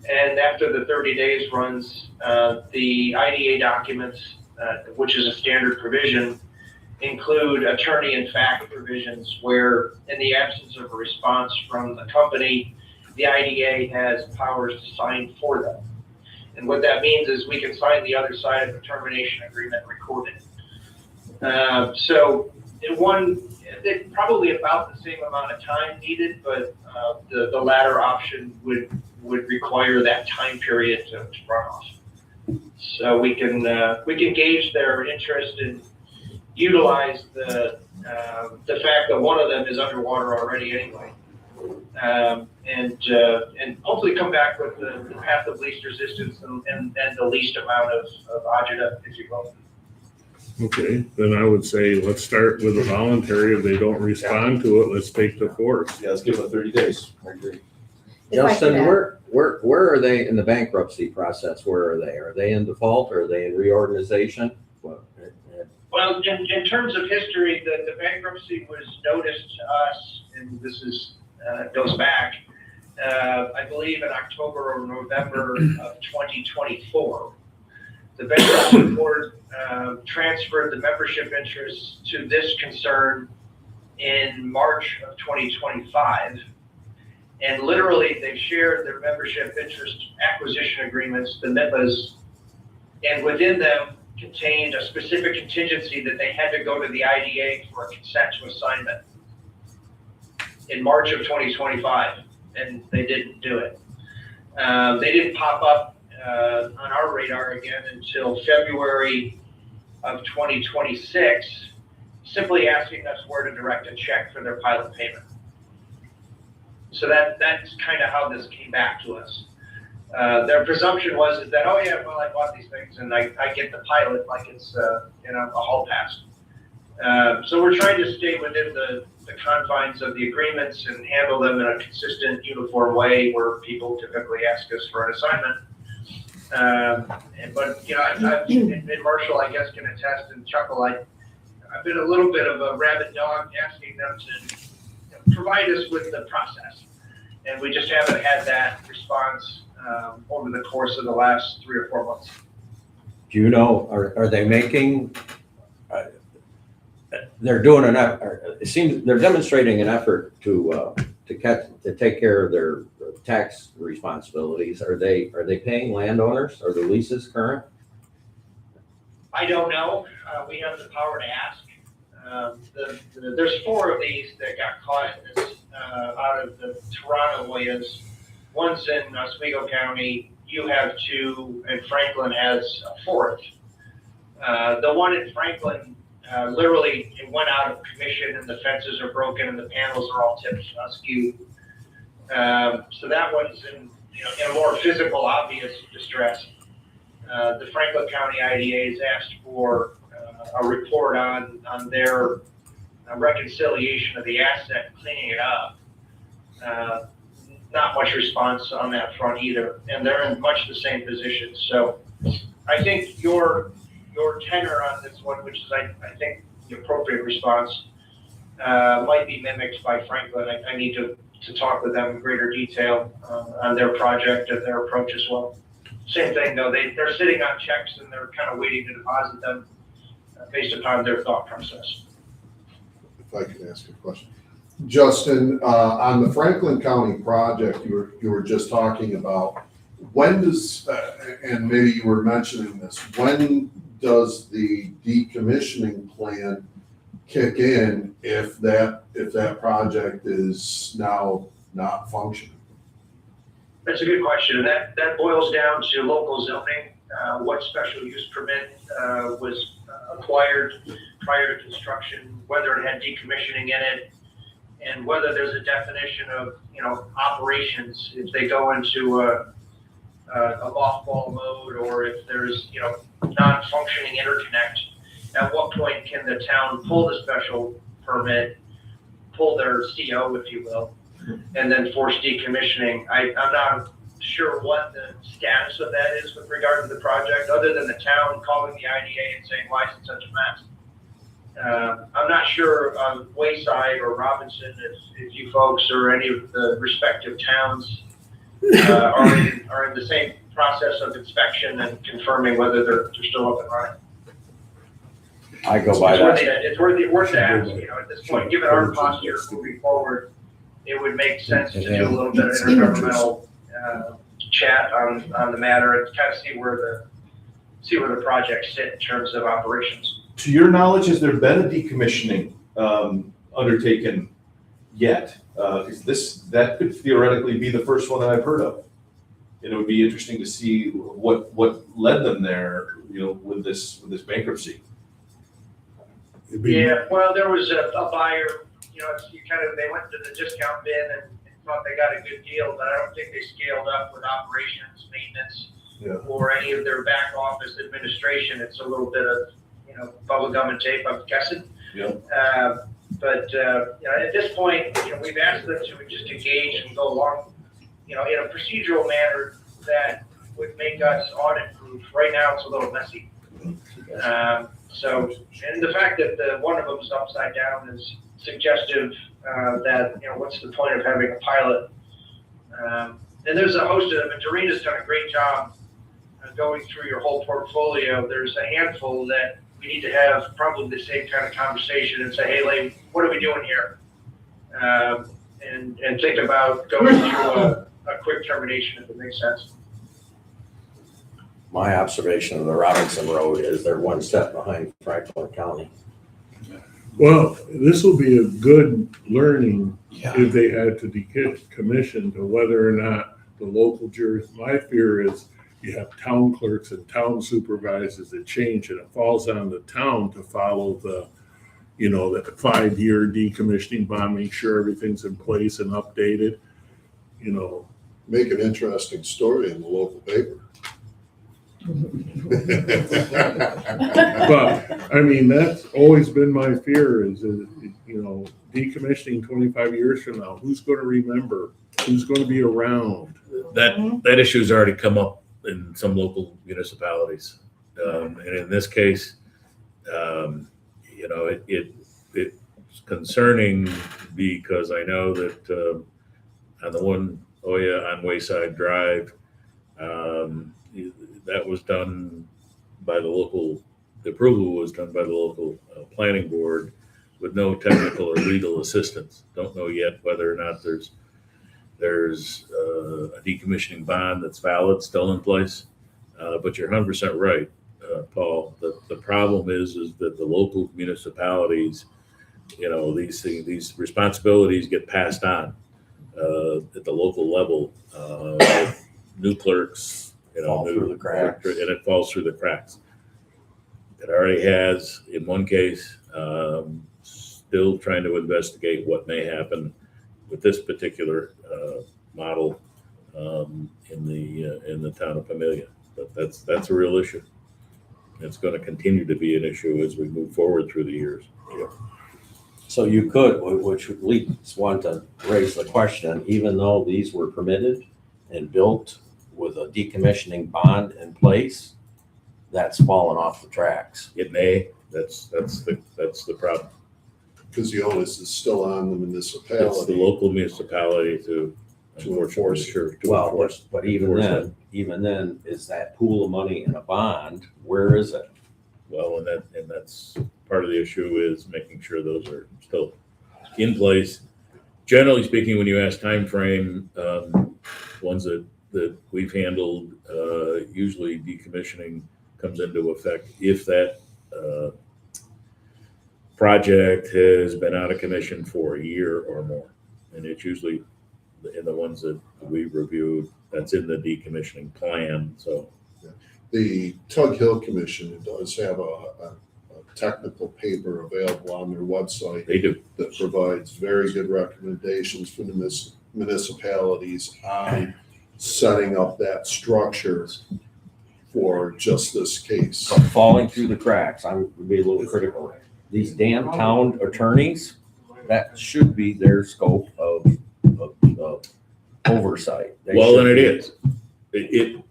And after the 30 days runs, the IDA documents, which is a standard provision, include attorney-in-fact provisions where, in the absence of a response from the company, the IDA has powers to sign for them. And what that means is we can sign the other side of the termination agreement and record it. So it's probably about the same amount of time needed, but the latter option would require that time period to run off. So we can gauge their interest and utilize the fact that one of them is underwater already anyway, and hopefully come back with the path of least resistance and the least amount of agita, if you will. Okay, then I would say let's start with a voluntary. If they don't respond to it, let's take the force. Yeah, let's give them 30 days. I agree. If I could Justin, add- where are they in the bankruptcy process? Where are they? Are they in default? Are they in reorganization? Well, in terms of history, the bankruptcy was noticed to us, and this is, goes back, I believe in October or November of 2024. The bankruptcy court transferred the membership interests to this concern in March of 2025. And literally, they've shared their membership interest acquisition agreements, the MIPAs, and within them contained a specific contingency that they had to go to the IDA for a consent to assignment in March of 2025, and they didn't do it. They didn't pop up on our radar again until February of 2026, simply asking us where to direct a check for their pilot payment. So that's kind of how this came back to us. Their presumption was that, oh yeah, well, I bought these things and I get the pilot like it's a hall pass. So we're trying to stay within the confines of the agreements and handle them in a consistent, uniform way where people typically ask us for an assignment. But and Marshall, I guess, can attest and chuckle. I've been a little bit of a rabid dog asking them to provide us with the process. And we just haven't had that response over the course of the last 3 or 4 months. Do you know, are they making, they're doing an effort, it seems they're demonstrating an effort to take care of their tax responsibilities. Are they paying landowners? Are the leases current? I don't know. We have the power to ask. There's 4 of these that got caught in this, out of the Toronto lawyers. One's in Oswego County, you have 2, and Franklin has a 4th. The one in Franklin, literally, it went out of commission and the fences are broken and the panels are all tipped askew. So that one's in a more physical, obvious distress. The Franklin County IDA has asked for a report on their reconciliation of the asset, cleaning it up. Not much response on that front either, and they're in much the same position. So I think your tenor on this one, which is I think the appropriate response, might be mimicked by Franklin. I need to talk with them in greater detail on their project and their approach as well. Same thing though, they're sitting on checks and they're kind of waiting to deposit them based upon their thought process. If I can ask a question. Justin, on the Franklin County project you were just talking about, when does, and maybe you were mentioning this, when does the decommissioning plan kick in if that project is now not functioning? That's a good question. And that boils down to local zoning, what special use permit was acquired prior to construction, whether it had decommissioning in it, and whether there's a definition of, operations, if they go into a mothball mode, or if there's, non-functioning interconnect. At what point can the town pull the special permit, pull their CO, if you will, and then force decommissioning? I'm not sure what the status of that is with regard to the project, other than the town calling the IDA and saying, why is it such a mess? I'm not sure on Wayside or Robinson if you folks or any of the respective towns are in the same process of inspection and confirming whether they're still up and running. I go by that. It's worth to ask, at this point, given our posture moving forward, it would make sense to do a little bit of intergovernmental chat on the matter and kind of see where the projects sit in terms of operations. To your knowledge, has there been a decommissioning undertaken yet? Because that could theoretically be the first one that I've heard of. And it would be interesting to see what led them there, with this bankruptcy. Yeah, well, there was a buyer, they went to the discount bin and thought they got a good deal, but I don't think they scaled up with operations, maintenance, or any of their back office administration. It's a little bit of, bubble gum and tape, I'm guessing. Yeah. But at this point, we've asked them to just engage and go along in a procedural manner that would make us audit proof. Right now, it's a little messy. So, and the fact that one of them is upside down is suggestive that, what's the point of having a pilot? And there's a host of them, and Doreena's done a great job going through your whole portfolio. There's a handful that we need to have probably the same kind of conversation and say, hey, Lane, what are we doing here? And think about going through a quick termination if it makes sense. My observation of the Robinson Road is they're one step behind Franklin County. Well, this will be a good learning Yeah. if they had to decommission to whether or not the local jury. My fear is you have town clerks and town supervisors that change, and it falls on the town to follow the 5-year decommissioning bond, make sure everything's in place and updated. Make an interesting story in the local paper. But I mean, that's always been my fear is, decommissioning 25 years from now, who's going to remember? Who's going to be around? That issue's already come up in some local municipalities. And in this case, it's concerning because I know that on the one Oya on Wayside Drive, that was done by the approval was done by the local planning board with no technical or legal assistance. Don't know yet whether or not there's a decommissioning bond that's valid, still in place. But you're 100% right, Paul. The problem is that the local municipalities, these responsibilities get passed on at the local level. New clerks, Fall through the cracks. and it falls through the cracks. It already has, in one case, still trying to investigate what may happen with this particular model in the town of Pamelia. But that's a real issue. It's going to continue to be an issue as we move forward through the years. So you could, which leads one to raise the question, even though these were permitted and built with a decommissioning bond in place, that's fallen off the tracks. It may. That's the problem. Because the onus is still on the It's the municipality. local municipality to enforce. But even then, is that pool of money in a bond? Where is it? Well, and that's part of the issue is making sure those are still in place. Generally speaking, when you ask time frame, ones that we've handled, usually decommissioning comes into effect if that project has been out of commission for a year or more. And it's usually in the ones that we've reviewed, that's in the decommissioning plan. So The Tug Hill Commission does have a technical paper available on their website they do. that provides very good recommendations for the municipalities on setting up that structure for just this case. But falling through the cracks, I'm gonna be a little critical. These damn town attorneys, that should be their scope of oversight. They Well, should and it be- is.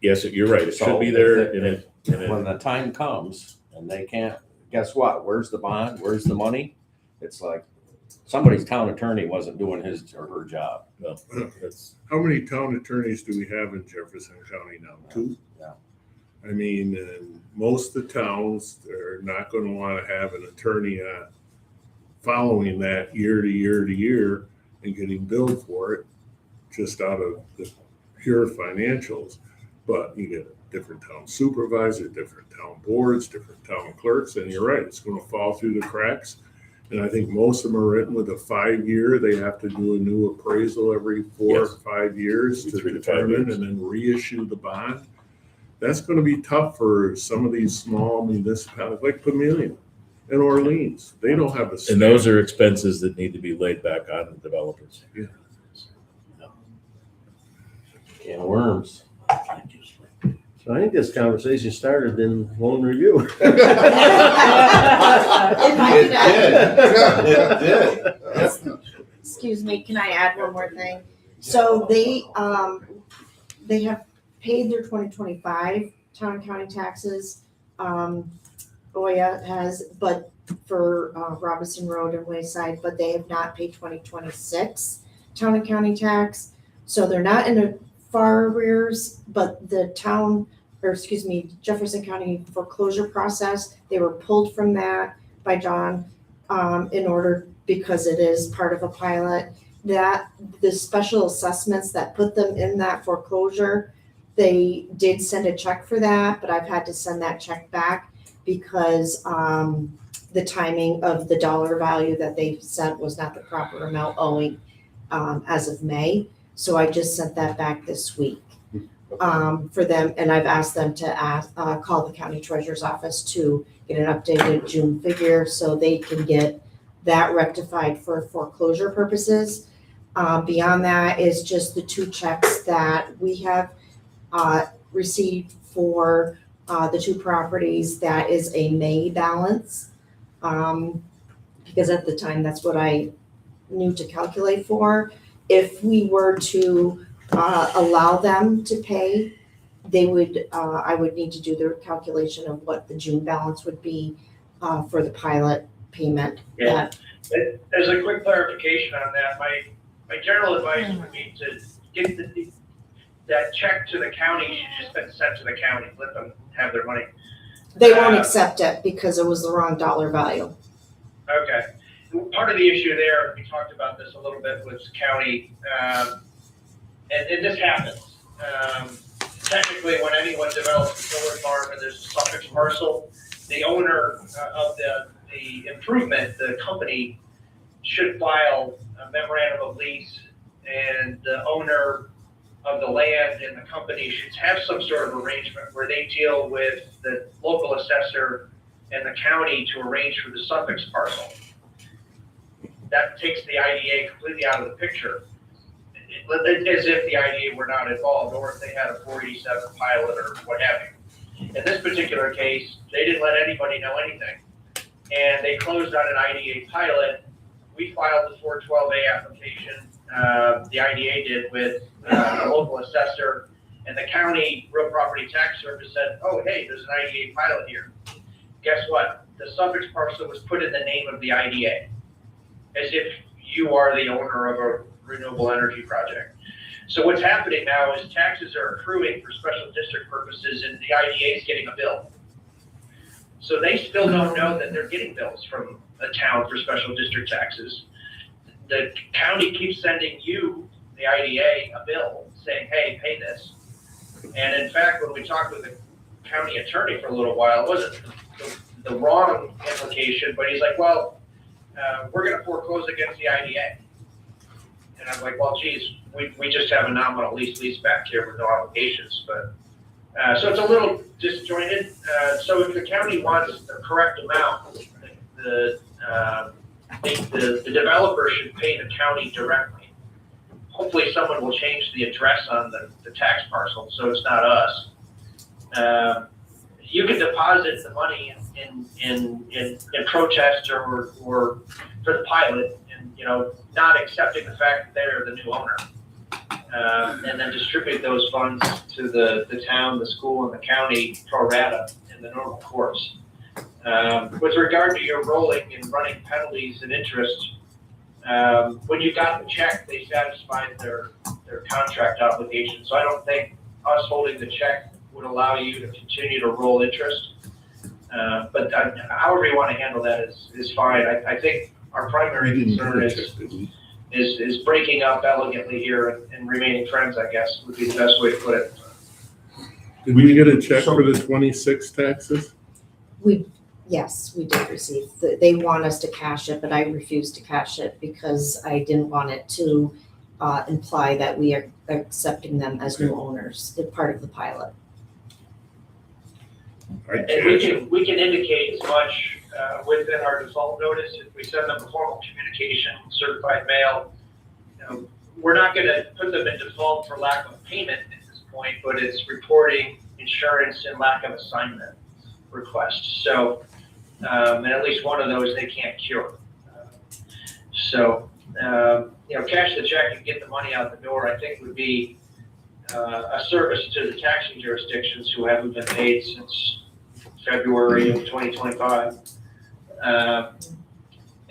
Yes, you're right. It should be there. When the time comes and they can't, guess what? Where's the bond? Where's the money? It's like somebody's town attorney wasn't doing his or her job. Well, that's, How many town attorneys do we have in Jefferson County now? 2? Yeah. I mean, and most of the towns are not going to want to have an attorney following that year to year to year and getting billed for it just out of the pure financials. But you get different town supervisors, different town boards, different town clerks, and you're right, it's going to fall through the cracks. And I think most of them are written with a 5-year. They have to do a new appraisal every 4 or Yes. 5 5 years to 3 to 5 determine years. and then reissue the bond. That's going to be tough for some of these small municipalities like Pamelia and Orleans. They don't have a. and those are expenses that need to be laid back on the developers. Can of worms. So I think this conversation started in loan review. If I could add- It did. Excuse me, can I add one more thing? So they have paid their 2025 town and county taxes. OIA has, but for Robinson Road and Wayside, but they have not paid 2026 town and county tax. So they're not in a far arrears, but the town, or excuse me, Jefferson County foreclosure process, they were pulled from that by John in order, because it is part of a pilot, that the special assessments that put them in that foreclosure, they did send a check for that, but I've had to send that check back because the timing of the dollar value that they sent was not the proper amount owing as of May. So I just sent that back this week for them, and I've asked them to call the county treasurer's office to get an updated June figure so they can get that rectified for foreclosure purposes. Beyond that is just the 2 checks that we have received for the 2 properties. That is a May balance, because at the time that's what I knew to calculate for. If we were to allow them to pay, they would, I would need to do the calculation of what the June balance would be for the pilot payment. Yeah. As a quick clarification on that, my general advice would be to get that check to the county, should just been sent to the county, let them have their money. They won't accept it because it was the wrong dollar value. Okay. Part of the issue there, we talked about this a little bit with county, and this happens. Technically, when anyone develops a solar farm and there's a suffix parcel, the owner of the improvement, the company, should file a memorandum of lease, and the owner of the land and the company should have some sort of arrangement where they deal with the local assessor and the county to arrange for the suffix parcel. That takes the IDA completely out of the picture, as if the IDA were not involved, or if they had a 487 pilot or what have you. In this particular case, they didn't let anybody know anything, and they closed on an IDA pilot. We filed the 412A application, the IDA did, with the local assessor, and the county real property tax service said, oh, hey, there's an IDA pilot here. Guess what? The suffix parcel was put in the name of the IDA, as if you are the owner of a renewable energy project. So what's happening now is taxes are accruing for special district purposes, and the IDA is getting a bill. So they still don't know that they're getting bills from a town for special district taxes. The county keeps sending you, the IDA, a bill saying, hey, pay this. And in fact, when we talked with the county attorney for a little while, it wasn't the wrong implication, but he's like, well, we're gonna foreclose against the IDA. And I'm like, well, geez, we just have a nominal lease back here with no obligations, but, so it's a little disjointed. So if the county wants the correct amount, the developer should pay the county directly. Hopefully someone will change the address on the tax parcel, so it's not us. You can deposit the money in protest or for the pilot, and not accepting the fact that they're the new owner, and then distribute those funds to the town, the school, and the county pro rata in the normal course. With regard to your rolling and running penalties and interest, when you got the check, they satisfied their contract obligation. So I don't think us holding the check would allow you to continue to roll interest. But however you want to handle that is fine. I think our primary concern is breaking up elegantly here and remaining friends, I guess, would be the best way to put it. Did we get a check for the 26 taxes? Yes, we did receive. They want us to cash it, but I refused to cash it because I didn't want it to imply that we are accepting them as new owners. They're part of the pilot. And we can indicate as much within our default notice if we send them a formal communication, certified mail. We're not going to put them in default for lack of payment at this point, but it's reporting, insurance, and lack of assignment requests. So, and at least one of those they can't cure. cash the check and get the money out the door, I think would be a service to the taxing jurisdictions who haven't been paid since February of 2025.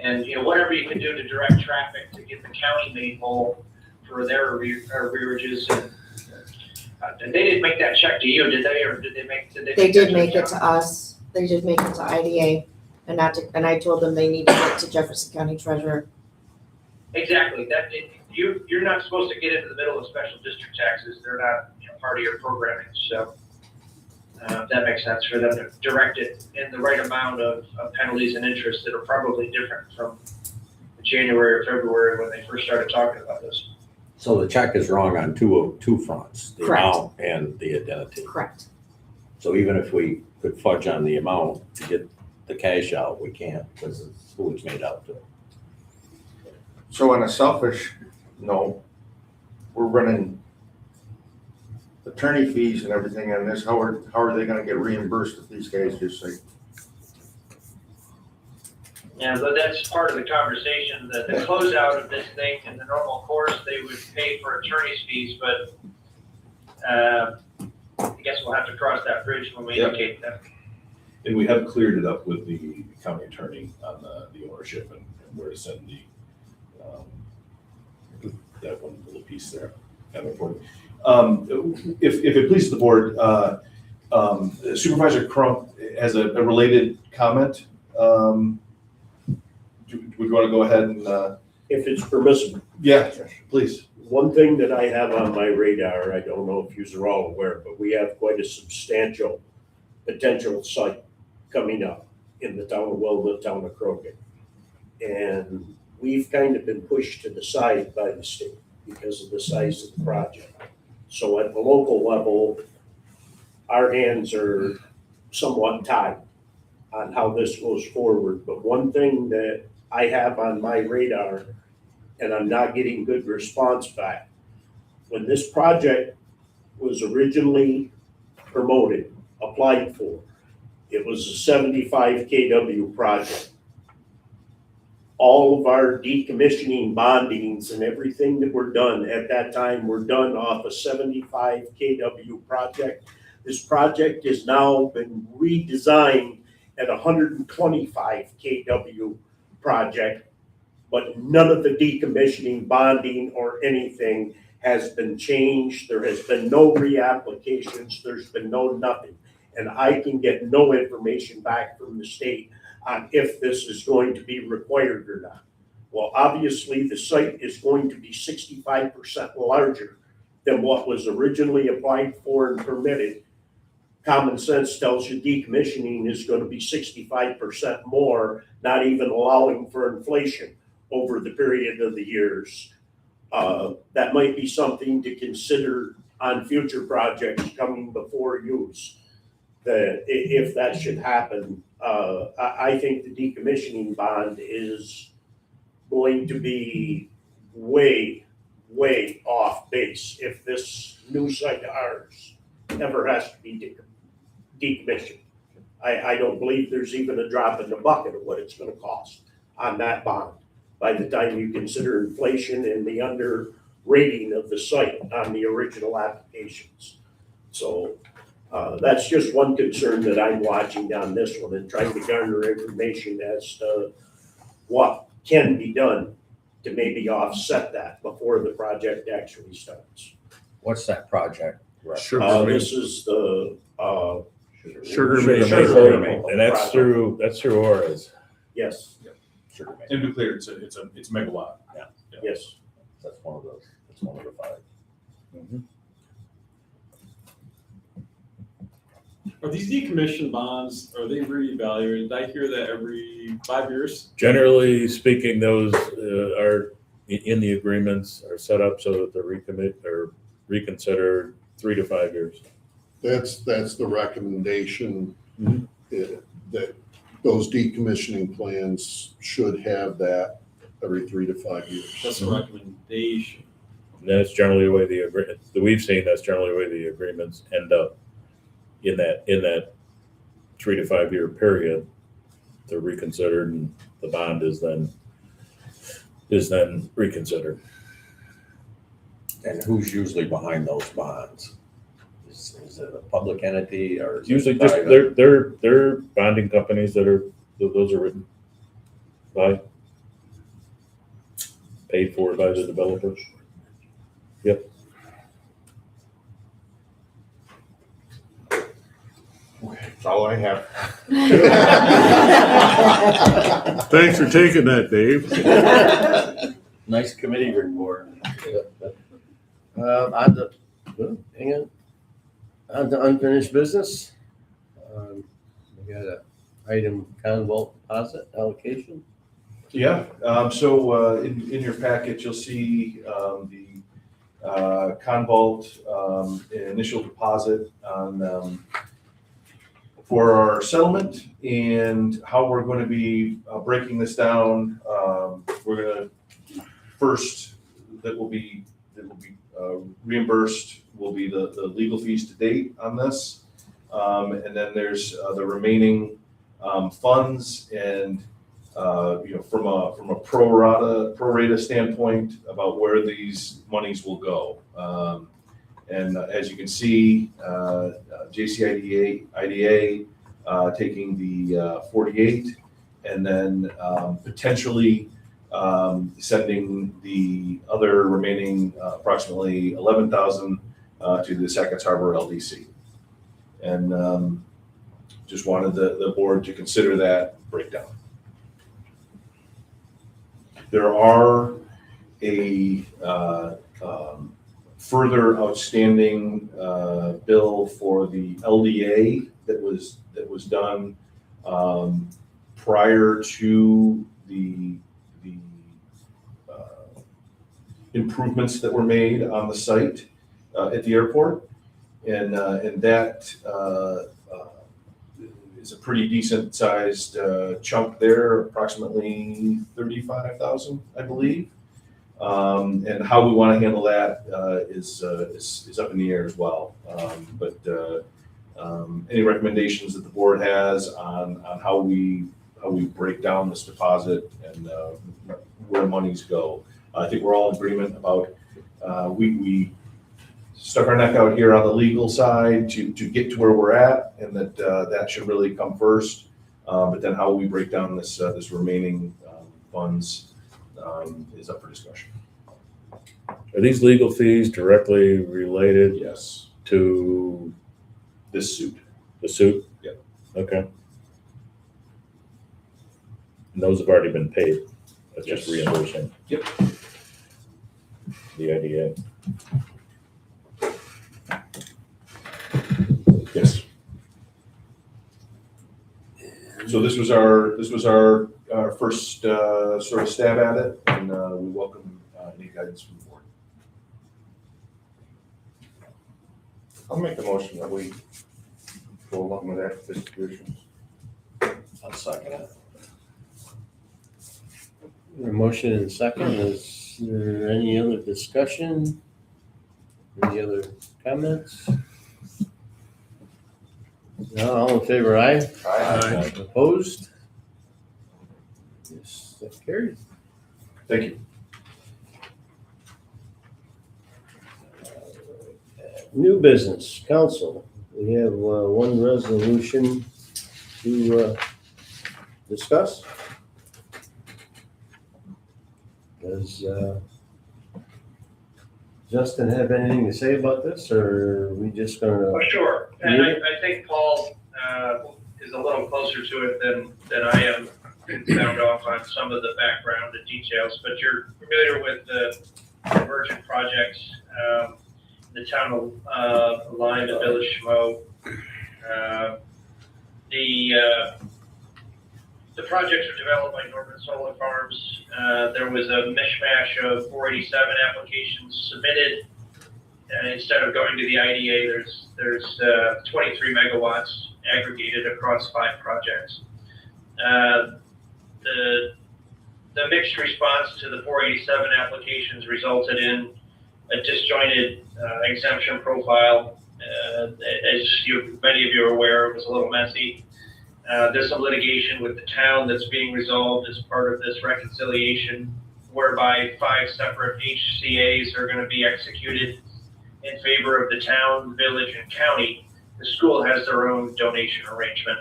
And, whatever you can do to direct traffic to get the county made whole for their arrearages. And they didn't make that check to you, did they, or did they make? They did make it to us. They did make it to IDA, and I told them they need to get to Jefferson County Treasurer. Exactly, you're not supposed to get into the middle of special district taxes, they're not, part of your programming, so. That makes sense for them to direct it in the right amount of penalties and interest that are probably different from January or February when they first started talking about this. So the check is wrong on two fronts, the Correct. amount and the identity. Correct. So even if we could fudge on the amount to get the cash out, we can't because it's who it's made out to. So on a selfish note, we're running attorney fees and everything on this. How are they gonna get reimbursed if these guys just say, Yeah, but that's part of the conversation, the closeout of this thing in the normal course, they would pay for attorney's fees, but I guess we'll have to cross that bridge when we Yep. indicate that. And we have cleared it up with the county attorney on the ownership and where to send that one little piece there. Kind of important. If it pleases the board, Supervisor Crump has a related comment. Would you want to go ahead and, If it's permissible. yeah, please. One thing that I have on my radar, I don't know if you're all aware, but we have quite a substantial potential site coming up in the town of Wilmot, town of Crockett. And we've kind of been pushed to the side by the state because of the size of the project. So at the local level, our hands are somewhat tied on how this goes forward. But one thing that I have on my radar, and I'm not getting good response back, when this project was originally promoted, applied for, it was a 75 kW project. All of our decommissioning bondings and everything that were done at that time were done off a 75 kW project. This project has now been redesigned at 125 kW project, but none of the decommissioning bonding or anything has been changed. There has been no reapplications. There's been no nothing. And I can get no information back from the state on if this is going to be required or not. Well, obviously, the site is going to be 65% larger than what was originally applied for and permitted. Common sense tells you decommissioning is going to be 65% more, not even allowing for inflation over the period of the years. That might be something to consider on future projects coming before use. That if that should happen, I think the decommissioning bond is going to be way, way off base if this new site of ours ever has to be decommissioned. I don't believe there's even a drop in the bucket of what it's gonna cost on that bond by the time you consider inflation and the under rating of the site on the original applications. So that's just one concern that I'm watching on this one and trying to garner information as to what can be done to maybe offset that before the project actually starts. What's that project? Sugar This is the, Sugar Sugar Maple. Maple, and that's through Horace. yes, Sugar Maple. And to be clear, it's megawatt. yes. That's one of those. That's one of the 5. Are these decommission bonds, are they reevaluated? Did I hear that every 5 years? Generally speaking, those are in the agreements are set up so that they're recommit or reconsidered 3 to 5 years. That's the recommendation, Mhm. that those decommissioning plans should have that every 3 to 5 years. That's a recommendation. And that's generally the way the agreement that we've seen. That's generally the way the agreements end up in that 3 to 5 year period. They're reconsidered, and the bond is then is then reconsidered. And who's usually behind those bonds? Is it a public entity or? is it Usually just, private? they're bonding companies those are written by, paid for by the developers. That's all I have. Thanks for taking that, Dave. Nice committee report. On the, hang on to unfinished business. We got a item convolt deposit allocation. Yeah, so in your packet, you'll see the Convolt initial deposit on for our settlement and how we're going to be breaking this down. We're going to first, that will be reimbursed will be the legal fees to date on this. And then there's the remaining funds and from a pro rata standpoint about where these monies will go. And as you can see, JCIDA taking the 48, and then potentially sending the other remaining approximately 11,000 to the Sackets Harbor LDC. And just wanted the board to consider that breakdown. There are a further outstanding bill for the LDA that was done prior to the improvements that were made on the site at the airport, and that is a pretty decent sized chunk there, approximately 35,000, I believe. And how we want to handle that is up in the air as well. But any recommendations that the board has on how we break down this deposit and where monies go. I think we're all in agreement about we stuck our neck out here on the legal side to get to where we're at, and that should really come first. But then how we break down this remaining funds is up for discussion. Are these legal fees directly related Yes, to this suit. the suit? Yep. Okay. And those have already been paid. That's just Yes. reimbursing. Yep. The IDA. Yes. So this was our first sort of stab at it, and we welcome any guidance from the board. I'll make a motion that we go along with that distribution. I'll second it. A motion and second. Is there any other discussion? Any other comments? No, all in favor, aye? Aye. Opposed? Yes, that carried. Thank you. New business, council. We have one resolution to discuss. Does Justin have anything to say about this, or are we just gonna? Oh, sure, and I think Paul is a little closer to it than I am, found off on some of the background and details, but you're familiar with the convergent projects, the town of Lyme and Village Schmo. The projects are developed by Northern Solar Farms. There was a mishmash of 487 applications submitted. Instead of going to the IDA, there's 23 megawatts aggregated across 5 projects. The mixed response to the 487 applications resulted in a disjointed exemption profile. As many of you are aware, it was a little messy. There's some litigation with the town that's being resolved as part of this reconciliation whereby 5 separate HCAs are gonna be executed in favor of the town, village, and county. The school has their own donation arrangement.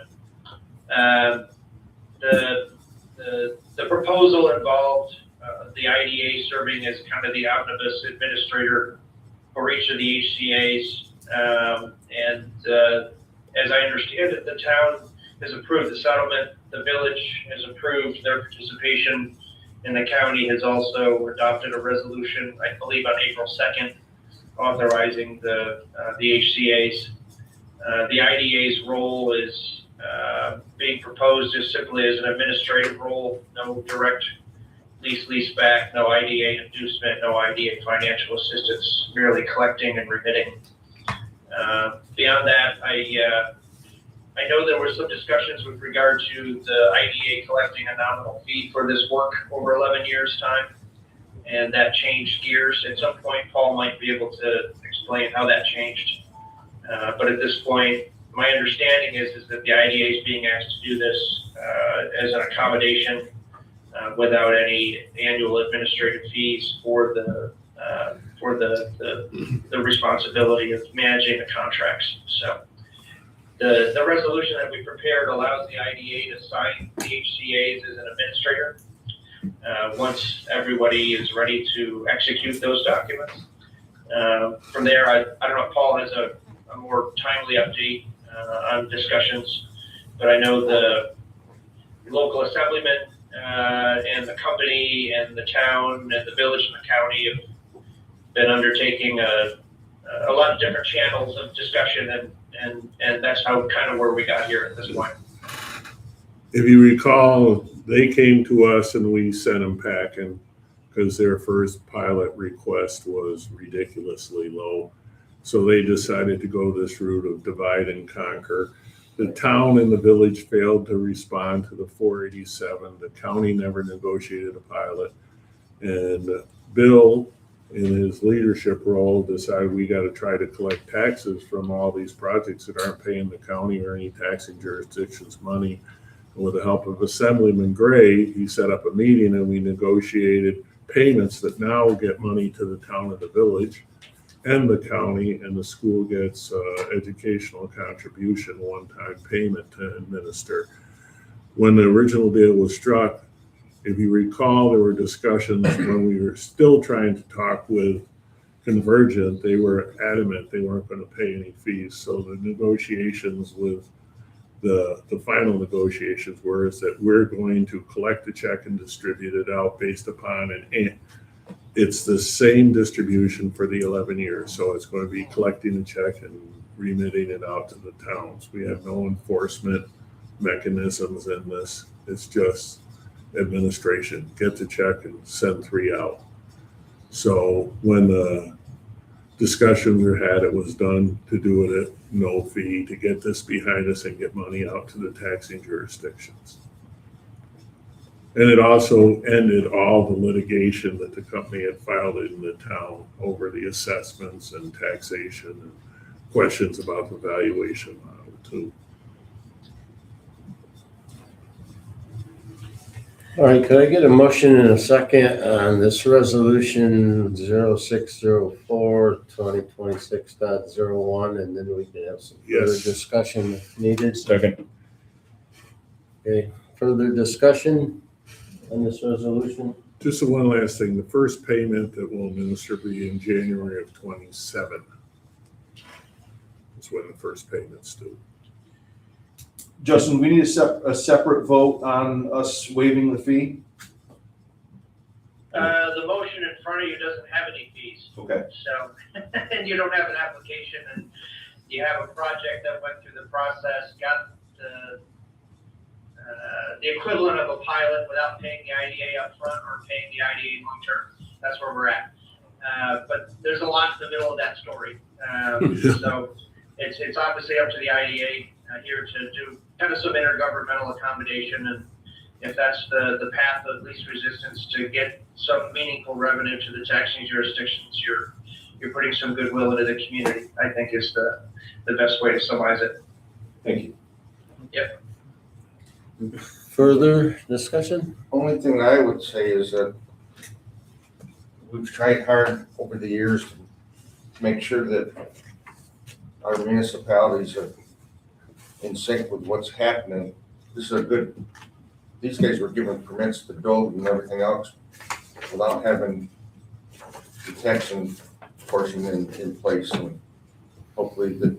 The proposal involved the IDA serving as kind of the omnibus administrator for each of the HCAs. As I understand it, the town has approved the settlement, the village has approved their participation, and the county has also adopted a resolution, I believe on April 2nd, authorizing the HCAs. The IDA's role is being proposed as simply as an administrative role, no direct lease back, no IDA inducement, no IDA financial assistance, merely collecting and remitting. Beyond that, I know there were some discussions with regard to the IDA collecting a nominal fee for this work over 11 years' time, and that changed gears. At some point, Paul might be able to explain how that changed. But at this point, my understanding is that the IDA is being asked to do this as an accommodation without any annual administrative fees for the responsibility of managing the contracts. So the resolution that we prepared allows the IDA to sign the HCAs as an administrator once everybody is ready to execute those documents. From there, I don't know if Paul has a more timely update on discussions, but I know the local assemblyman and the company and the town and the village and the county have been undertaking a lot of different channels of discussion, and that's how kind of where we got here at this point. If you recall, they came to us and we sent them packing because their first pilot request was ridiculously low. So they decided to go this route of divide and conquer. The town and the village failed to respond to the 487. The county never negotiated a pilot. And Bill, in his leadership role, decided we got to try to collect taxes from all these projects that aren't paying the county or any taxing jurisdictions money. And with the help of Assemblyman Gray, he set up a meeting and we negotiated payments that now get money to the town and the village and the county, and the school gets educational contribution, one-time payment to administer. When the original deal was struck, if you recall, there were discussions when we were still trying to talk with Convergent. They were adamant they weren't going to pay any fees. So the negotiations with the final negotiations were is that we're going to collect the check and distribute it out based upon it's the same distribution for the 11 years. So it's going to be collecting the check and remitting it out to the towns. We have no enforcement mechanisms in this. It's just administration. Get the check and send 3 out. So when the discussions were had, it was done to do it at no fee to get this behind us and get money out to the taxing jurisdictions. And it also ended all the litigation that the company had filed in the town over the assessments and taxation and questions about the valuation model too. All right, could I get a motion in a second on this resolution 0604 2026.01, and then we can have some further Yes. discussion if needed. Second. Okay, further discussion on this resolution? Just one last thing, the first payment that will administer be in January of 27. That's when the first payment's due. Justin, we need a separate vote on us waiving the fee? The motion in front of you doesn't have any fees. Okay. So, and you don't have an application, and you have a project that went through the process, got the equivalent of a pilot without paying the IDA upfront or paying the IDA long term. That's where we're at. But there's a lot in the middle of that story. So it's obviously up to the IDA here to do kind of some intergovernmental accommodation, and if that's the path of least resistance to get some meaningful revenue to the taxing jurisdictions, you're putting some goodwill into the community, I think is the best way to summarize it. Thank you. Yep. Further discussion? Only thing I would say is that we've tried hard over the years to make sure that our municipalities are in sync with what's happening. This is a good, these guys were given permits to build and everything else without having detection portion in place, and hopefully that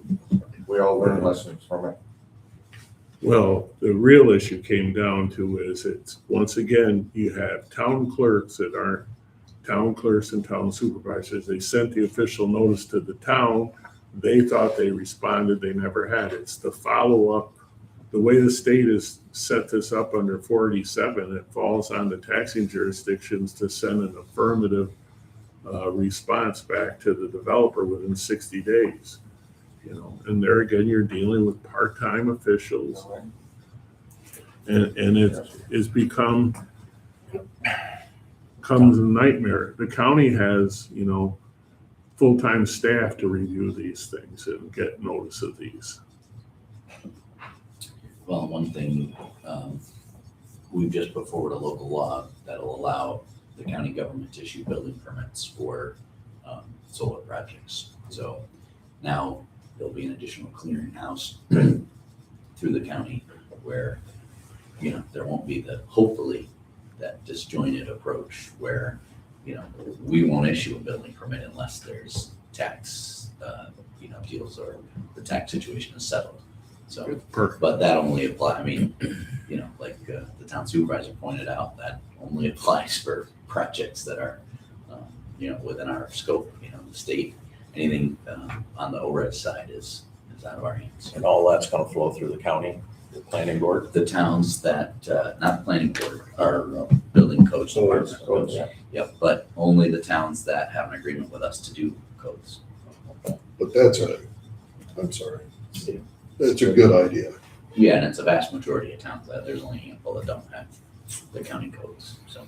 we all learn lessons from it. Well, the real issue came down to is it's, once again, you have town clerks that aren't town clerks and town supervisors. They sent the official notice to the town. They thought they responded, they never had. It's the follow-up. The way the state has set this up under 487, it falls on the taxing jurisdictions to send an affirmative response back to the developer within 60 days. You know, and there again, you're dealing with part-time officials, and it has becomes a nightmare. The county has, you know, full-time staff to review these things and get notice of these. Well, one thing, we've just put forward a local law that'll allow the county government to issue building permits for solar projects. So now there'll be an additional clearinghouse through the county where, you know, there won't be hopefully that disjointed approach where, you know, we won't issue a building permit unless there's tax, deals or the tax situation is settled. So, but that only apply, I mean, you know, like the town supervisor pointed out, that only applies for projects that are, within our scope. You know, the state, anything on the ORED side is out of our hands. And all that's gonna flow through the county, the planning board? The towns that, not the planning board, are building codes. Codes, yeah. Yep, but only the towns that have an agreement with us to do codes. But I'm sorry. It's a good idea. Yeah, and it's a vast majority of towns that there's only a handful that don't have the county codes, so.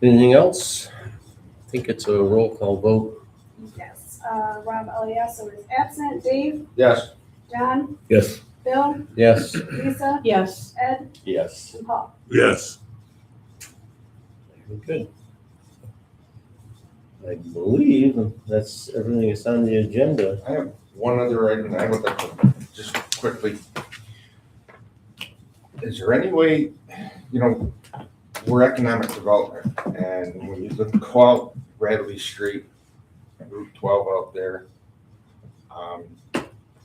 Anything else? I think it's a roll call vote. Yes, Rob Eliasso is absent. Dave, Yes. John, Yes. Bill, Yes. Lisa, Yes. Ed, Yes. and Paul. Yes. Very good. I believe that's everything that's on the agenda. I have one other item I would like to just quickly. Is there any way, you know, we're economic development, and when you go out Bradley Street, Route 12 out there,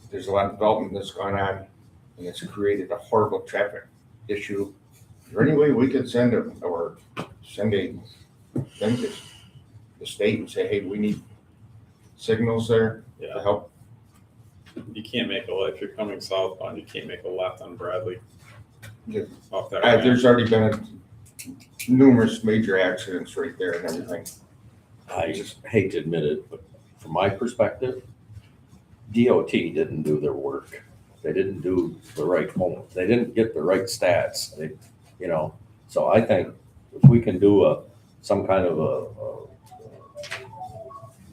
there's a lot of development that's gone on, and it's created a horrible traffic issue. Is there any way we could send a thing to the state and say, hey, we need signals there to Yeah, help? you can't make if you're coming southbound, you can't make a left on Bradley. Yeah. Off that ramp. There's already been numerous major accidents right there and everything. I just hate to admit it, but from my perspective, DOT didn't do their work. They didn't do the right homework. They didn't get the right stats. So I think if we can do some kind of a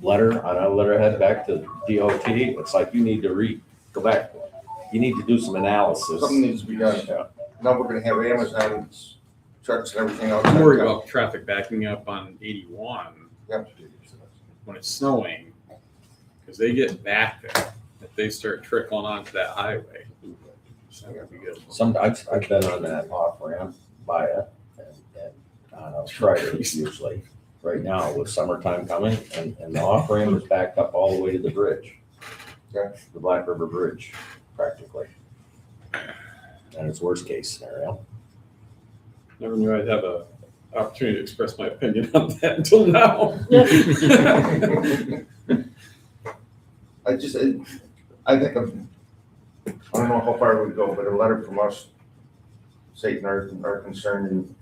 letter on a letterhead back to DOT, it's like you need to go back. You need to do some analysis. Something needs to be done. Yeah. Now we're gonna have Amazon trucks and everything else. I'm worried about traffic backing up on 81 Yep. when it's snowing, because they get back there. If they start trickling onto that highway, that would be good. I've been on that off ramp by it and on a Friday usually. Right now with summertime coming and the off ramp is backed up all the way to the bridge. Okay. The Black River Bridge practically. And it's worst case scenario. Never knew I'd have a opportunity to express my opinion on that until now. I think I don't know how far we go, but a letter from us stating our concern and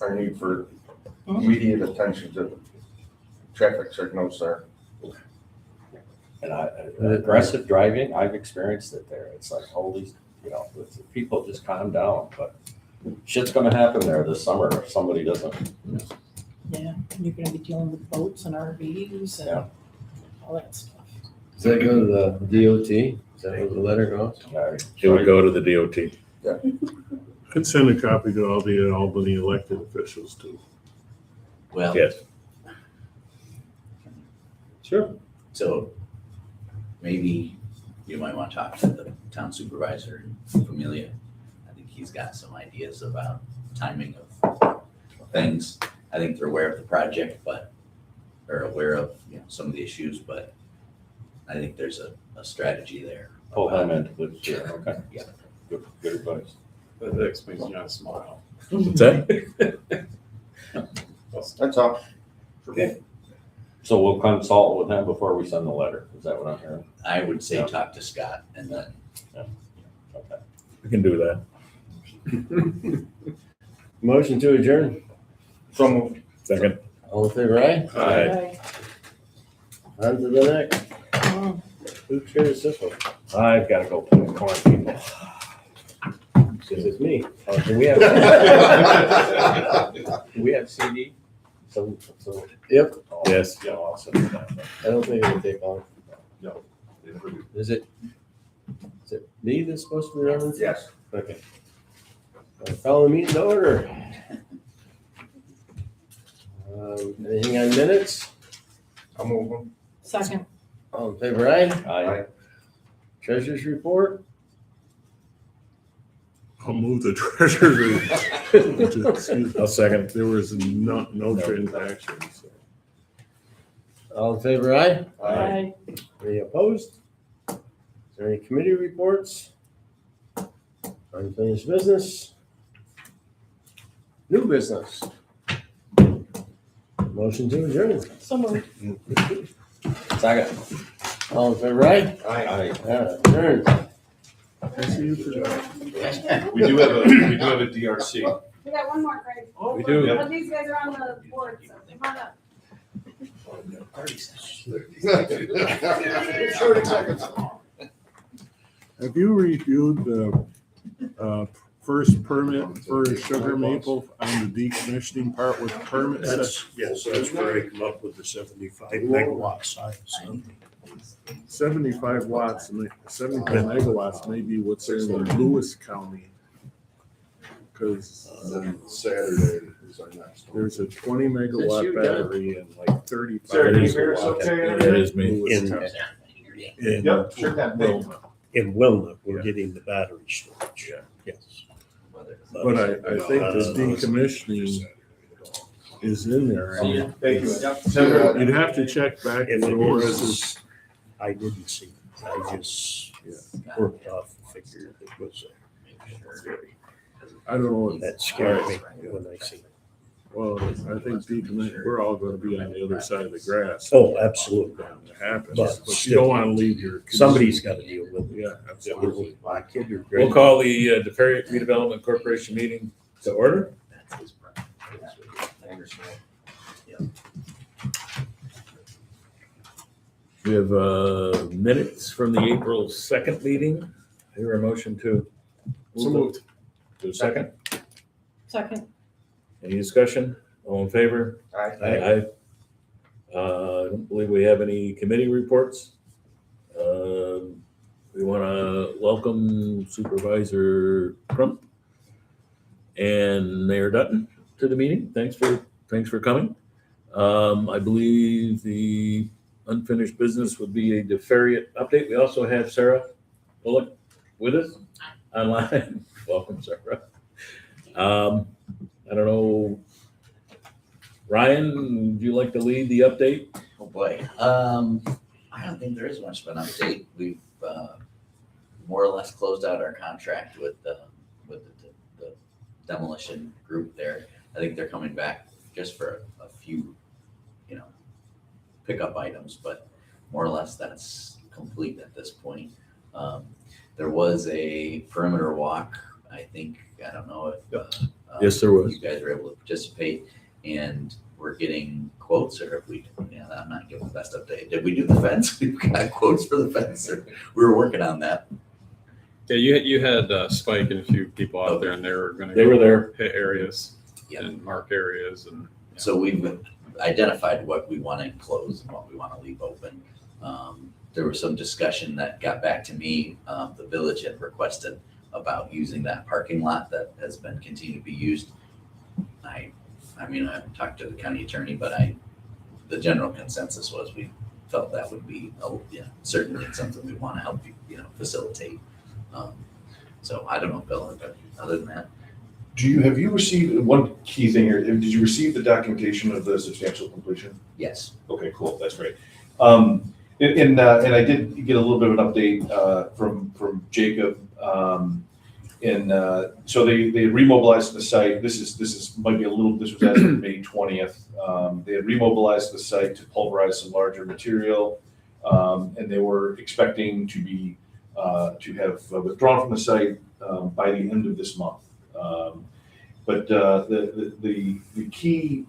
our need for immediate attention to traffic signals there. And aggressive driving, I've experienced it there. It's like, holy, people just calm down, but shit's gonna happen there this summer if somebody doesn't. Yeah, and you're gonna be dealing with boats and RVs and Yeah. all that stuff. Does that go to the DOT? Is that where the letter goes? It would go to the DOT. Could send a copy to all the Albany elected officials too. Well, Yes. Sure. so maybe you might want to talk to the town supervisor in Familia. I think he's got some ideas about timing of things. I think they're aware of the project, but they're aware of, some of the issues, but I think there's a strategy there. Pull them into the chair, okay? Yeah. Good advice. That makes John smile. What's that? That's all. Okay. So we'll consult with him before we send the letter, is that what I'm hearing? I would say Yeah. talk to Scott and then Okay. We can do that. Motion to adjourn. From Second. All in favor, aye? Aye. On to the next. Oh. Who chairs this one? I've got to go put the corn people. Because it's me. Do we have CD? So. Yep. Yes. Yeah, I'll send it down. I don't think it'll take long. No. Is it me that's supposed to be running? Yes. Okay. I'll call the meeting to order. Anything on minutes? I'm moving. Second. All in favor, aye? Aye. Treasurer's report? I'll move the treasury. Excuse me. I'll second. There was no transactions. All in favor, aye? Aye. Any opposed? Is there any committee reports? Unfinished business? New business? Motion to adjourn. So moved. Second. All in favor, aye? Aye. Adjourned. I see you for that. We do have a DRC. We got one more, Craig. We do. But these guys are on the board, so come on up. 30 seconds. 30 seconds. Have you reviewed the first permit for Sugar Maple on the decommissioning part with permits? Yes, that's where I come up with the 75 megawatt size. 75 watts, 75 megawatts may be what's in Lewis County. Because Saturday is our next one. there's a 20 megawatt you, John? battery and like 35 Sarah, can you megawatts. hear us okay? That is me. Lewis In- County. In, Yep, sure can. Wilma. in Wilma, we're Yeah. getting the battery storage. Yeah. Yes. But I think the decommissioning is in there. See ya. Thank you. Senator, You'd have to check back If if it it was. was, I didn't see it. I just worked off the figure that was I don't know. that scared me when I see it. Well, I think decommission, we're all gonna be on the other side of the grass. Oh, absolutely. When it happens, But but you don't wanna leave your. Somebody's got to deal with it. Yeah, absolutely. My kid are great. We'll call the DeFerrier Redevelopment Corporation meeting to order. We have minutes from the April 2nd meeting. Here a motion to. So moved. To a second. Second. Any discussion? All in favor? Aye. Aye. I don't believe we have any committee reports. We want to welcome Supervisor Crump and Mayor Dutton to the meeting. Thanks for coming. I believe the unfinished business would be a DeFerrier update. We also have Sarah Bullock with us online. Welcome, Sarah. I don't know, Ryan, would you like to lead the update? Oh, boy. I don't think there is much of an update. We've more or less closed out our contract with the demolition group there. I think they're coming back just for a few, pickup items, but more or less that's complete at this point. There was a perimeter walk, I don't know if Yes, there was. you guys were able to participate, and we're getting quotes, or if we, I'm not giving the best update. Did we do the fence? We've got quotes for the fence, or we were working on that. Yeah, you had Spike and a few people out there, and they were gonna. They were there. Hit areas Yep. and mark areas and. So we've identified what we want to close and what we want to leave open. There was some discussion that got back to me. The village had requested about using that parking lot that has been continued to be used. I mean, I talked to the county attorney, but the general consensus was we felt that would be, certainly something we want to help facilitate. So I don't know, Bill, but other than that. Have you received, one key thing here, did you receive the documentation of the substantial completion? Yes. Okay, cool, that's great. And I did get a little bit of an update from Jacob. So they remobilized the site. This was as of May 20th. They had remobilized the site to pulverize some larger material. And they were expecting to have withdrawn from the site by the end of this month. But the key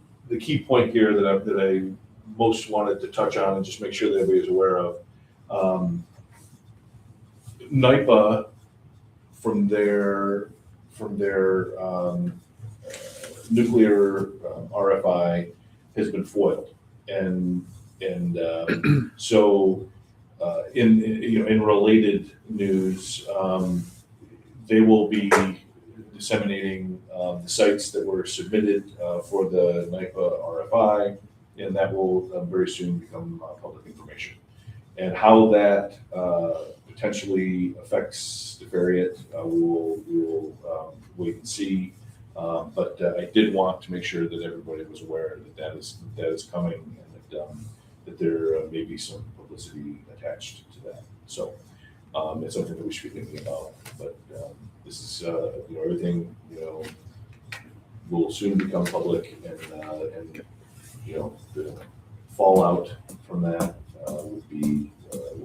point here that I most wanted to touch on and just make sure that everybody is aware of, NYPA from their nuclear RFI has been foiled, and so in related news, they will be disseminating the sites that were submitted for the NYPA RFI, and that will very soon become public information. And how that potentially affects the Farragut, we will wait and see. But I did want to make sure that everybody was aware that is coming, and that there may be some publicity attached to that. So it's something that we should be thinking about. But this is everything will soon become public, and the fallout from that will be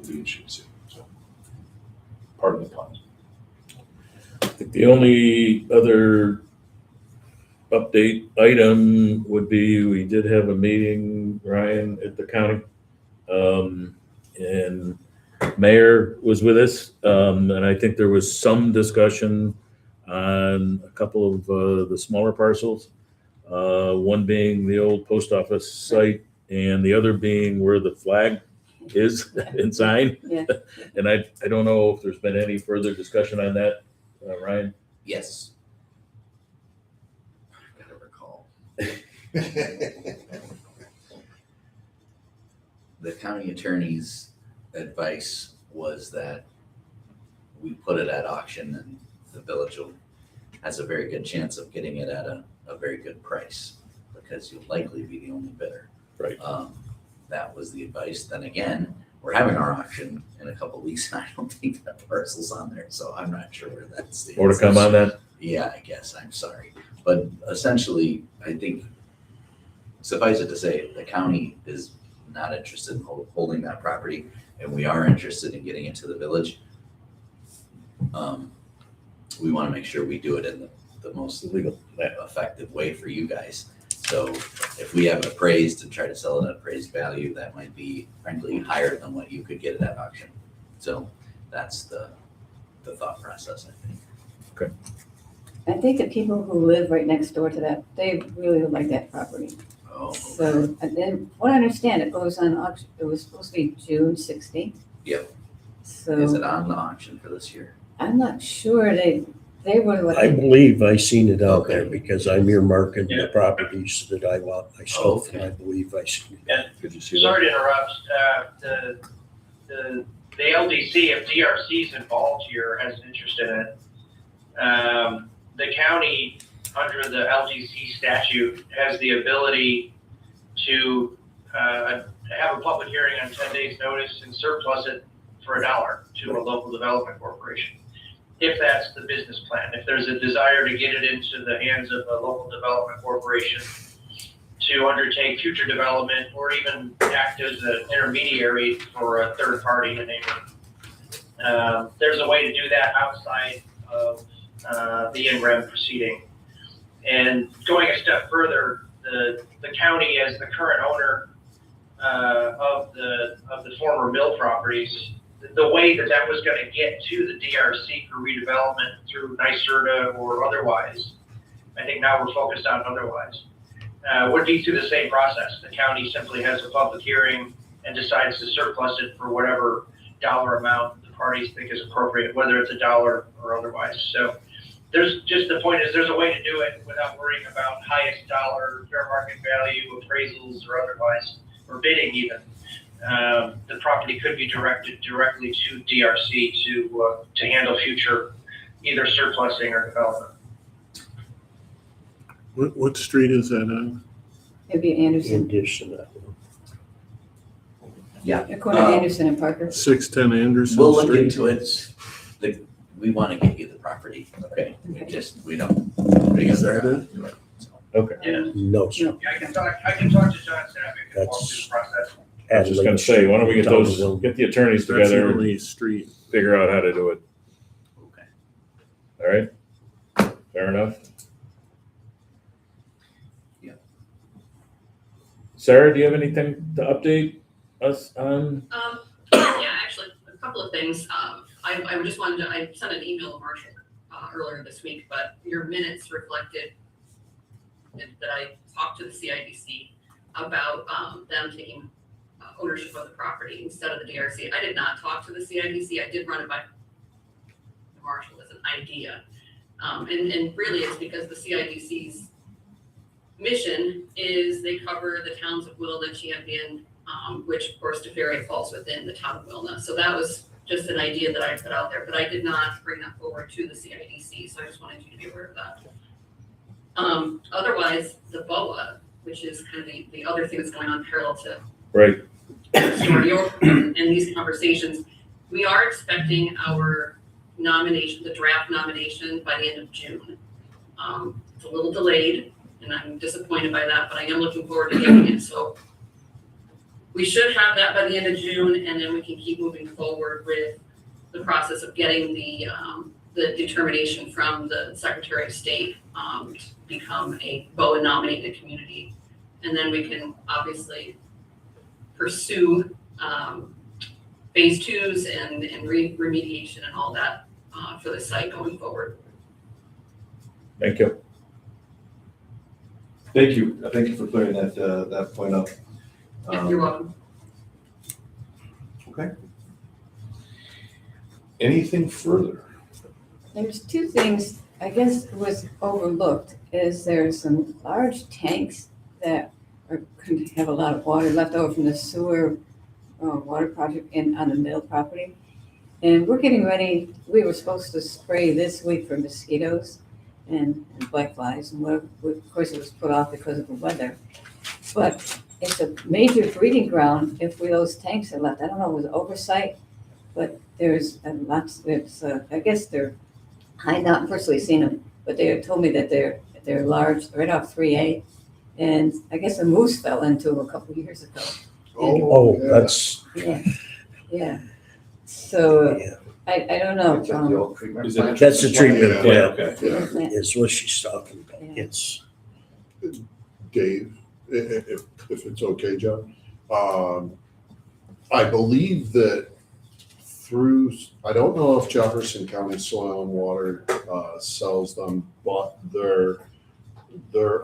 interesting to see. So, pardon the pun. I think the only other update item would be, we did have a meeting, Ryan, at the county. And Mayor was with us. And I think there was some discussion on a couple of the smaller parcels. One being the old post office site, and the other being where the flag is and sign. Yeah. And I don't know if there's been any further discussion on that, Ryan? Yes. I gotta recall. The county attorney's advice was that we put it at auction, and the village has a very good chance of getting it at a very good price, because you'll likely be the only bidder. Right. That was the advice. Then again, we're having our auction in a couple of weeks, and I don't think that parcel's on there, so I'm not sure where that stands. More to come on that? Yeah, I guess, I'm sorry. But essentially, I think, suffice it to say, the county is not interested in holding that property, and we are interested in getting it to the village. We want to make sure we do it in the most legal, effective way for you guys. So if we have it appraised and try to sell it at appraised value, that might be frankly higher than what you could get it at auction. So that's the thought process, I think. Okay. I think the people who live right next door to that, they really would like that property. Oh, So, and then, what I understand, it goes on auction, it was supposed to be June 16th. Yep. So. Is it on the auction for this year? I'm not sure, they were what. I believe I seen it out Okay. there because I'm earmarking Yeah. the properties that I want myself, and Okay. I believe I seen it. Did you see that? Sorry to interrupt, the LDC, if DRC is involved here, has an interest in it, the county, under the LDC statute, has the ability to have a public hearing on 10 days' notice and surplus it for $1 to a local development corporation, if that's the business plan. If there's a desire to get it into the hands of a local development corporation to undertake future development, or even act as an intermediary for a third party in a neighborhood. There's a way to do that outside of the in-rem proceeding. And going a step further, the county, as the current owner of the former mill properties, the way that was going to get to the DRC for redevelopment through NYSERDA or otherwise, I think now we're focused on otherwise, would be through the same process. The county simply has a public hearing and decides to surplus it for whatever dollar amount the parties think is appropriate, whether it's a dollar or otherwise. So there's just, the point is there's a way to do it without worrying about highest dollar, fair market value, appraisals or otherwise, or bidding even. The property could be directed directly to DRC to handle future either surplusing or development. What street is that on? It'd be Anderson, Addition. Yeah. according to Anderson and Parker. 610 Anderson We'll look Street? into it. We want to get you the property, okay? We don't. Is that it? Okay. Yeah. No. Yeah, I can talk to John Sapp, we can walk through the process. I was just gonna say, why don't we get the attorneys That's the together, only street. figure out how to do it, Okay. all right? Fair enough? Yeah. Sarah, do you have anything to update us on? Yeah, actually, a couple of things. I just wanted to, I sent an email to Marshall earlier this week, but your minutes reflected that I talked to the CIDC about them taking ownership of the property instead of the DRC. I did not talk to the CIDC. I did run it by Marshall as an idea. And really it's because the CIDC's mission is they cover the towns of Wilna, Champion, which of course DeFerre falls within the town of Wilna. So that was just an idea that I put out there, but I did not bring that forward to the CIDC. So I just wanted you to be aware of that. Otherwise, the BOA, which is kind of the other thing that's going on parallel to Right. and these conversations, we are expecting our nomination, the draft nomination, by the end of June. It's a little delayed, and I'm disappointed by that, but I am looking forward to getting it. So we should have that by the end of June, and then we can keep moving forward with the process of getting the determination from the Secretary of State to become a BOA nominated community. And then we can obviously pursue phase twos and remediation and all that for the site going forward. Thank you. Thank you. Thank you for clearing that point up. You're welcome. Okay. Anything further? There's two things, I guess was overlooked, is there's some large tanks that are going to have a lot of water left over from the sewer water project on the mill property. And we're getting ready, we were supposed to spray this week for mosquitoes and black flies and whatever. Of course, it was put off because of the weather. But it's a major breeding ground if those tanks are left. I don't know, it was oversight, but there's lots, I guess they're, I not personally seen them, but they told me that they're large, right off 3A. And I guess a moose fell into them a couple of years ago. Oh, yeah. that's, Yeah. So yeah. I don't know. Is it- That's the treatment Yeah, plant, okay. Yeah. is what she's talking about. Yeah. It's, Dave, if it's okay, John. I believe that I don't know if Jefferson County Soil and Water sells them, but there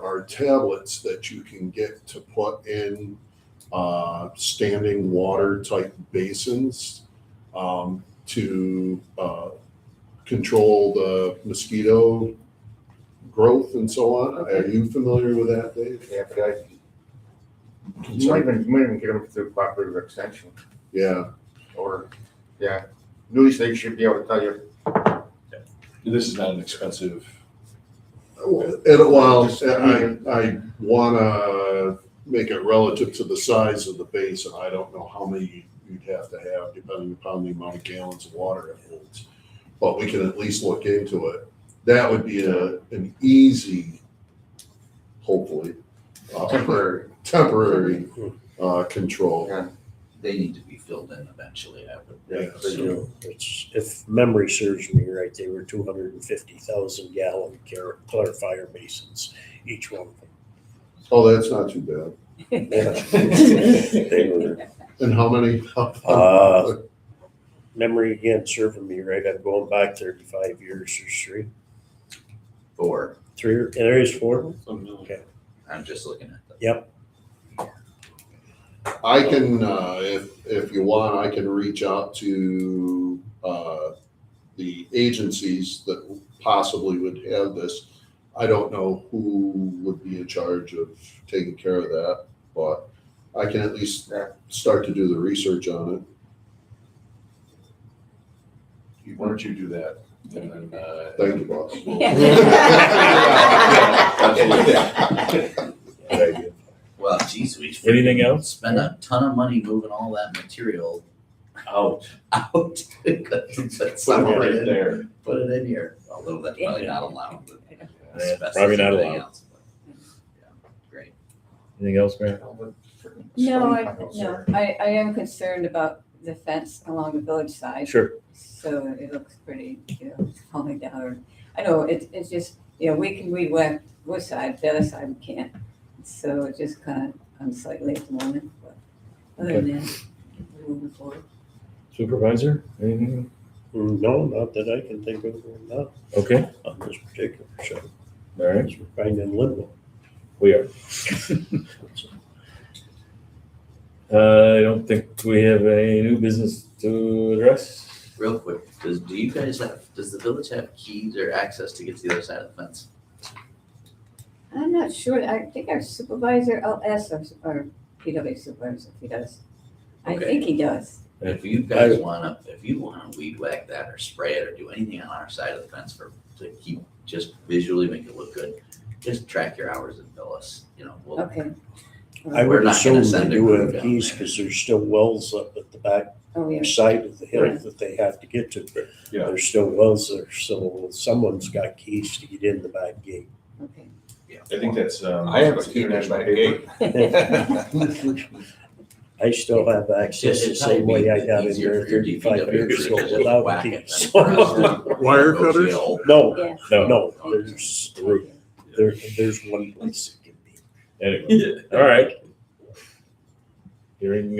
are tablets that you can get to put in standing water type basins to control the mosquito growth and so on. Are you familiar with that, Dave? Yeah, but you might even get them through cooperative extension, Yeah. or, yeah, News they should be able to tell you. This is not an expensive. Well, I wanna make it relative to the size of the basin. I don't know how many you'd have to have depending upon the amount of gallons of water it holds. But we can at least look into it. That would be an easy, hopefully, temporary control. Yeah. They need to be filled in eventually, I would. Yeah, they do. It's, if memory serves me right, they were 250,000 gallon clarifier basins, each one of them. Oh, that's not too bad. They were, And how many? memory again serving me right, I'm going back 35 years, there's three, there is four? Okay. I'm just looking at them. Yep. I can, if you want, I can reach out to, the agencies that possibly would have this. I don't know who would be in charge of taking care of that, but I can at least start to do the research on it. Why don't you do that? And then, Thank you, boss. Well, geez, we Anything else? spend a ton of money moving all that material Out. out. Put some of it in there, put it in here, although that's probably not allowed. but Probably not everything allowed. else, but, yeah, Great. Anything else, Mayor? No, I am concerned about the fence along the village side. Sure. So it looks pretty, falling down. I know, it's just, we can weed whack one side, the other side we can't. So it's just kind of unsightly at the moment, but other than that, we're moving forward. Supervisor, anything? No, not that I can think of right now Okay, on this particular show. all right, We're kind of in limbo. we are. I don't think we have any new business to address. Real quick, does the village have keys or access to get to the other side of the fence? I'm not sure, I think our supervisor, I'll ask our PW supervisor if he does. I Okay. think he does. If you guys wanna weed whack that or spray it or do anything on our side of the fence to keep, just visually make it look good, just track your hours and bill us, we'll. Okay. I We're would not gonna assume send they a do crew have down keys there. because there's still wells up at the back Oh, yeah. side of the hill Right. that they have to get to. Yeah. There's still wells there, so someone's got keys to get in the back gate. Okay. I think that's, I have a key to international that paper. gate. I still have access the It'd same way I probably got be in easier there for your 35 DPW years crew ago to just without whack a it key. than for us to Wire go cutters? jail. No, Yeah. no, there's three. There's one place it can be. Anyway, all right. Hearing,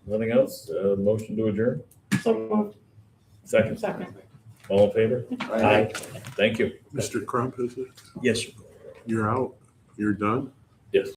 nothing else, motion to adjourn? So moved. Second, Second. all in favor? Aye. Thank you. Mr. Crump, is it? Yes, sir. You're out? You're done?